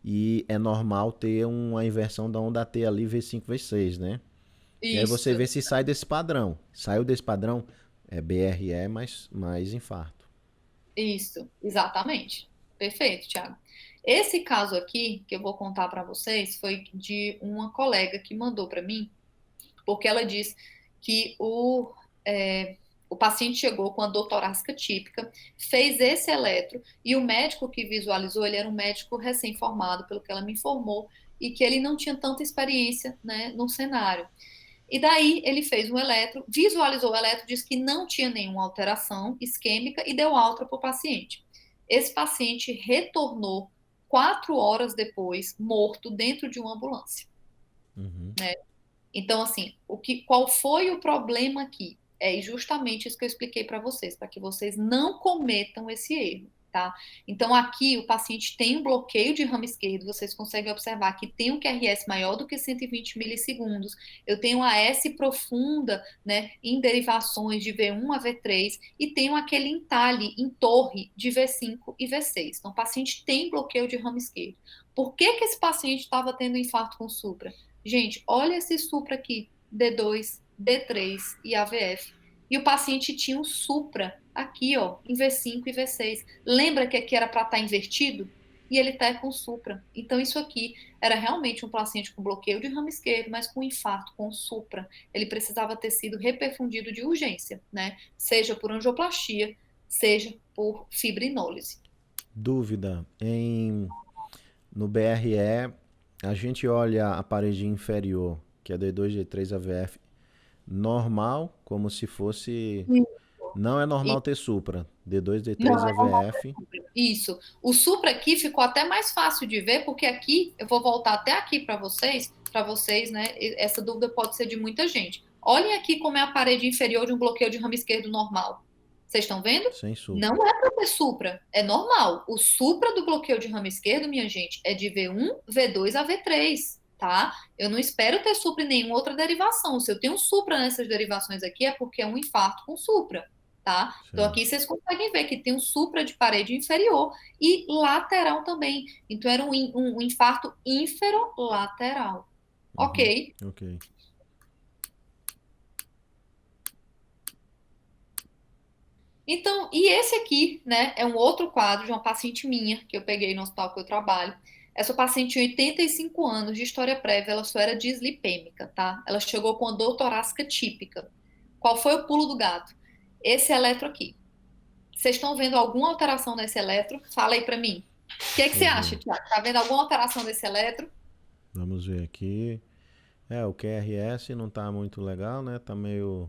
e é normal ter uma inversão da onda T ali, V5, V6, né? E aí você isso, vê se sai desse padrão. Saiu desse padrão, é BRE mais infarto. isso, exatamente. Perfeito, Thiago. Esse caso aqui que eu vou contar para vocês foi de uma colega que mandou para mim, porque ela diz que o paciente chegou com a dor torácica típica, fez esse eletro, e o médico que visualizou, ele era um médico recém-formado, pelo que ela me informou, e que ele não tinha tanta experiência, né, no cenário. E daí ele fez um eletro, visualizou o eletro, disse que não tinha nenhuma alteração isquêmica e deu alta para o paciente. Esse paciente retornou 4 horas depois, morto, dentro de uma ambulância. Uhum. Então, assim, qual foi o problema aqui? É justamente isso que eu expliquei para vocês, para que vocês não cometam esse erro, tá? Então, aqui o paciente tem um bloqueio de ramo esquerdo, vocês conseguem observar que tem um QRS maior do que 120 milissegundos, eu tenho a S profunda, né, em derivações de V1 a V3, e tenho aquele entalhe em torre de V5 e V6. Então, o paciente tem bloqueio de ramo esquerdo. Por que que esse paciente estava tendo infarto com supra? Gente, olha esse supra aqui, D2, D3 e AVF. E o paciente tinha um supra aqui, ó, em V5 e V6. Lembra que aqui era para estar invertido? E ele está com supra. Então, isso aqui era realmente um paciente com bloqueio de ramo esquerdo, mas com infarto, com supra. Ele precisava ter sido reperfundido de urgência, né? Seja por angioplastia, seja por fibrinólise. Dúvida. No BRE, a gente olha a parede inferior, que é D2, D3, AVF, normal, como se fosse. Não é normal ter supra. D2, D3, Não, é normal ter AVF. Supra. Isso. O Supra aqui ficou até mais fácil de ver, porque aqui, eu vou voltar até aqui para vocês, né? Essa dúvida pode ser de muita gente. Olhem aqui como é a parede inferior de um bloqueio de ramo esquerdo normal. Vocês estão vendo? Sem Não supra. é para ter Supra, é normal. O Supra do bloqueio de ramo esquerdo, minha gente, é de V1, V2 a V3, tá? Eu não espero ter Supra em nenhuma outra derivação. Se eu tenho Supra nessas derivações aqui, é porque é um infarto com Supra, tá? Então aqui Certo. vocês conseguem ver que tem um supra de parede inferior e lateral também. Então era um infarto inferolateral. Uhum. Ok. Ok. Então, e esse aqui, né, é um outro quadro de uma paciente minha, que eu peguei no hospital que eu trabalho. Essa paciente tinha 85 anos de história prévia, ela só era dislipêmica, tá? Ela chegou com a dor torácica típica. Qual foi o pulo do gato? Esse eletro aqui. Vocês estão vendo alguma alteração nesse eletro? Fala aí pra mim. O que é que você Deixa eu acha, ver. Tiago? Tá vendo alguma alteração desse eletro? Vamos ver aqui. O QRS não tá muito legal, né? Tá meio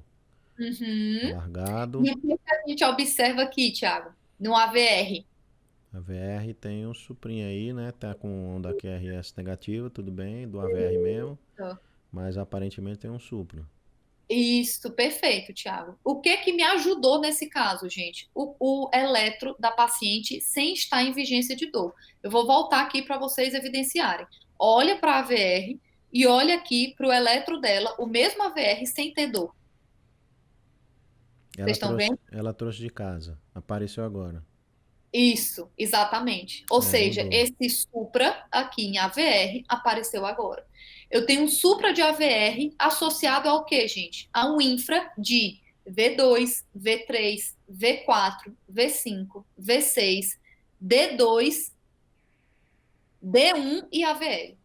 Uhum. largado. E o que a gente observa aqui, Tiago? No AVR. A VR tem um suprinho aí, né? Tá com onda QRS negativa, tudo bem, do AVR mesmo. Mas aparentemente tem um supra. Isso, perfeito, Thiago. O que que me ajudou nesse caso, gente? O eletro da paciente sem estar em vigência de dor. Eu vou voltar aqui para vocês evidenciarem. Olha para a AVR e olha aqui para o eletro dela, o mesmo AVR sem ter dor. Vocês estão vendo? Ela trouxe de casa. Apareceu agora. Isso, exatamente. Ou É, seja, mudou. esse supra aqui em AVR apareceu agora. Eu tenho um supra de AVR associado ao quê, gente? A um infra de V2, V3, V4, V5, V6, D2, D1 e AVR.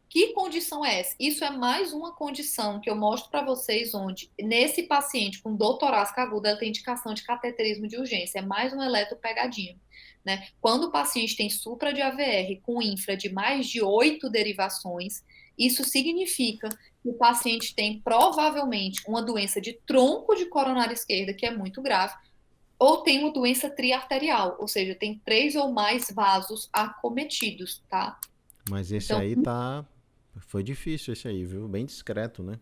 Que condição é essa? Isso é mais uma condição que eu mostro para vocês, onde nesse paciente com dor torácica aguda, ela tem indicação de cateterismo de urgência, é mais um eletropegadinho, né? Quando o paciente tem supra de AVR com infra de mais de 8 derivações, isso significa que o paciente tem provavelmente uma doença de tronco de coronária esquerda, que é muito grave, ou tem uma doença triarterial, ou seja, tem 3 ou mais vasos acometidos, tá? Mas esse Então, aí tá. Foi difícil esse aí, viu? Bem discreto, né?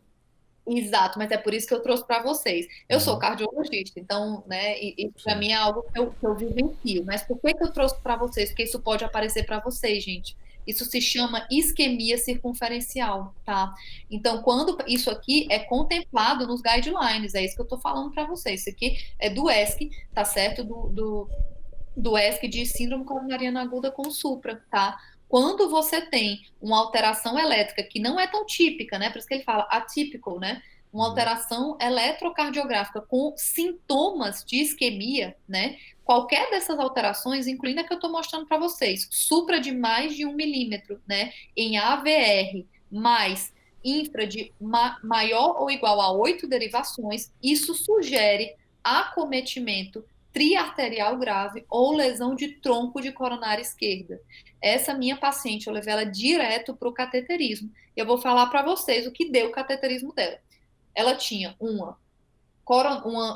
exato, mas é por isso que eu trouxe para vocês. Eu sou Uhum. cardiologista, então, né, isso para Sim. mim é algo que eu vivencio. Mas por que que eu trouxe para vocês? Porque isso pode aparecer para vocês, gente. Isso se chama isquemia circunferencial, tá? Então, quando isso aqui é contemplado nos guidelines, é isso que eu estou falando para vocês. Isso aqui é do ESC, tá certo? Do ESC de síndrome coronariana aguda com supra, tá? Quando você tem uma alteração elétrica que não é tão típica, né? Por isso que ele fala atípico, né? Uma Uhum. alteração eletrocardiográfica com sintomas de isquemia, né? Qualquer dessas alterações, incluindo a que eu estou mostrando para vocês, supra de mais de 1 milímetro, né? Em AVR, mais infra de maior ou igual a 8 derivações, isso sugere acometimento triarterial grave ou lesão de tronco de coronária esquerda. Essa minha paciente, eu levei ela direto para o cateterismo. E eu vou falar para vocês o que deu o cateterismo dela. Ela tinha uma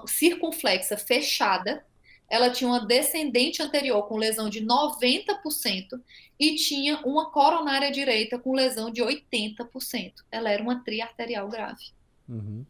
circunflexa fechada, ela tinha uma descendente anterior com lesão de 90% e tinha uma coronária direita com lesão de 80%. Ela era uma triarterial grave. Uhum.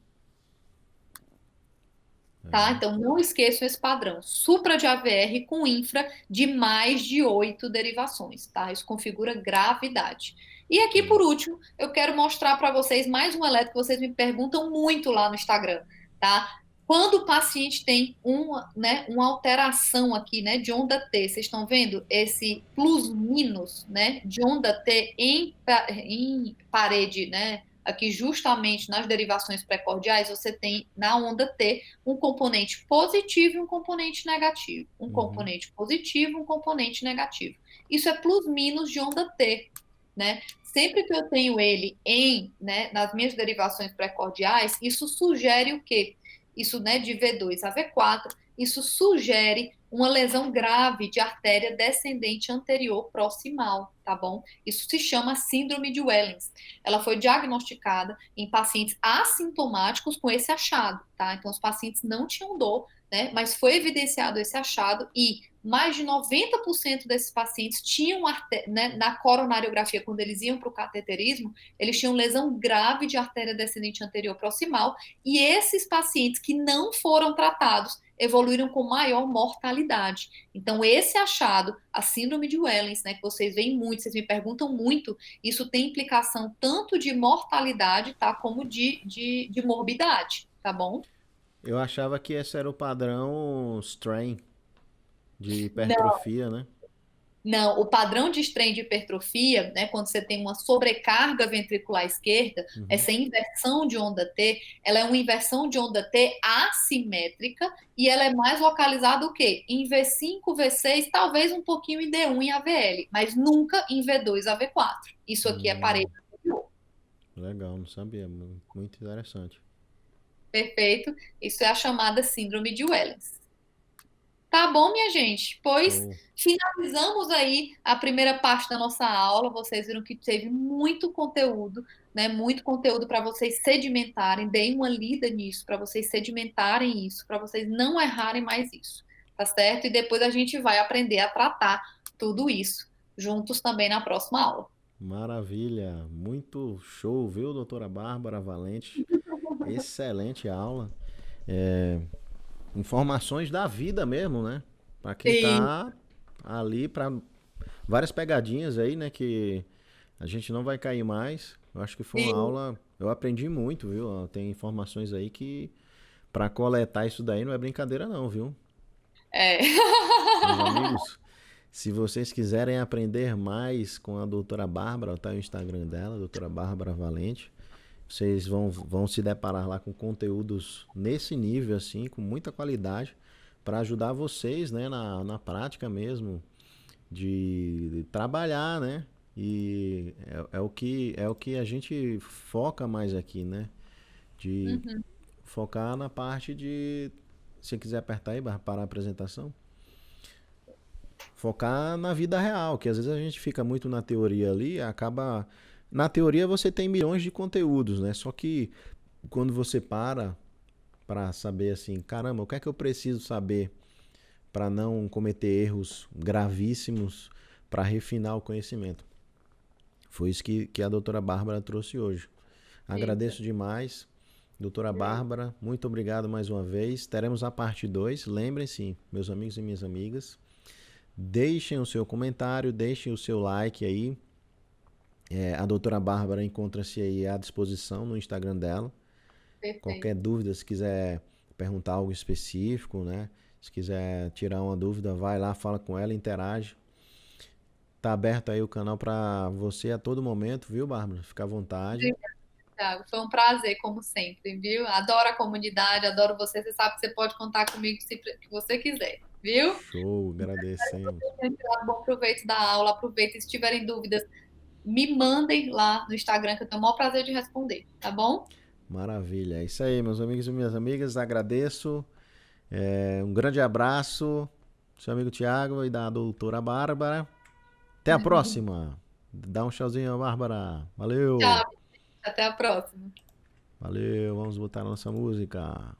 Tá? É. Então, não esqueçam esse padrão. Supra de AVR com infra de mais de 8 derivações, tá? Isso configura gravidade. E aqui, por último, eu quero mostrar para vocês mais um eletro que vocês me perguntam muito lá no Instagram, tá? Quando o paciente tem uma alteração aqui, né, de onda T, vocês estão vendo esse plus-minus, né, de onda T em parede, né, aqui justamente nas derivações precordiais, você tem na onda T um componente positivo e um componente negativo. Um Uhum. componente positivo e um componente negativo. Isso é plus-minus de onda T, né? Sempre que eu tenho ele nas minhas derivações precordiais, isso sugere o quê? Isso, né, de V2 a V4, isso sugere uma lesão grave de artéria descendente anterior proximal, tá bom? Isso se chama síndrome de Wellens. Ela foi diagnosticada em pacientes assintomáticos com esse achado, tá? Então, os pacientes não tinham dor, né? Mas foi evidenciado esse achado e mais de 90% desses pacientes tinham, né, na coronariografia, quando eles iam para o cateterismo, eles tinham lesão grave de artéria descendente anterior proximal, e esses pacientes que não foram tratados evoluíram com maior mortalidade. Então, esse achado, a síndrome de Wellens, né, que vocês veem muito, vocês me perguntam muito, isso tem implicação tanto de mortalidade, tá, como de morbidade, tá bom? Eu achava que esse era o padrão strain de Não, hipertrofia, né? não, o padrão de strain de hipertrofia, né, quando você tem uma sobrecarga ventricular esquerda, Uhum. essa inversão de onda T, ela é uma inversão de onda T assimétrica e ela é mais localizada o quê? Em V5, V6, talvez um pouquinho em D1 e AVL, mas nunca em V2 a V4. Isso aqui é parede anterior. Legal, não sabia. Muito interessante. Perfeito? Isso é a chamada síndrome de Wellens. Tá bom, minha gente? Pois Show. finalizamos aí a primeira parte da nossa aula. Vocês viram que teve muito conteúdo, né? Muito conteúdo para vocês sedimentarem. Deem uma lida nisso, para vocês sedimentarem isso, para vocês não errarem mais isso, tá certo? E depois a gente vai aprender a tratar tudo isso juntos também na próxima aula. Maravilha. Muito show, viu, doutora Bárbara Valente? Excelente aula. É, informações da vida mesmo, né? Pra quem Sim, tá ali, pra várias pegadinhas aí, né? Que a gente não vai cair mais. Eu acho que foi uma sim. aula. Eu aprendi muito, viu? Tem informações aí que pra coletar isso daí não é brincadeira, não, viu? É. Meus amigos, se vocês quiserem aprender mais com a doutora Bárbara, tá o Instagram dela, doutora Bárbara Valente. Vocês vão se deparar lá com conteúdos nesse nível, assim, com muita qualidade, para ajudar vocês, né, na prática mesmo, de trabalhar, né? E é o que a gente foca mais aqui, né? De Uhum. focar na parte de. Se quiser apertar aí, para a apresentação, focar na vida real, que às vezes a gente fica muito na teoria ali, acaba. Na teoria você tem milhões de conteúdos, né? Só que quando você para saber assim, caramba, o que é que eu preciso saber para não cometer erros gravíssimos, para refinar o conhecimento? Foi isso que a doutora Bárbara trouxe hoje. Isso. Agradeço demais, doutora É. Bárbara, muito obrigado mais uma vez. Teremos a parte 2. Lembrem-se, meus amigos e minhas amigas, deixem o seu comentário, deixem o seu like aí. A doutora Bárbara encontra-se aí à disposição no Instagram dela. Qualquer Perfeito. dúvida, se quiser perguntar algo específico, né? Se quiser tirar uma dúvida, vai lá, fala com ela, interage. Tá aberto aí o canal para você a todo momento, viu, Bárbara? Fica à vontade. Obrigada, Thiago. Foi um prazer, como sempre, viu? Adoro a comunidade, adoro você. Você sabe que você pode contar comigo se que você quiser, viu? Show, agradecemos. Tenham tirado bom proveito da aula. Aproveitem. Se tiverem dúvidas, me mandem lá no Instagram, que eu tenho o maior prazer de responder, tá bom? Maravilha. É isso aí, meus amigos e minhas amigas. Agradeço. Um grande abraço, seu amigo Tiago e da doutora Bárbara. Até a próxima. Dá um tchauzinho, Bárbara. Valeu. Tchau, até a próxima. Valeu. Vamos botar a nossa música.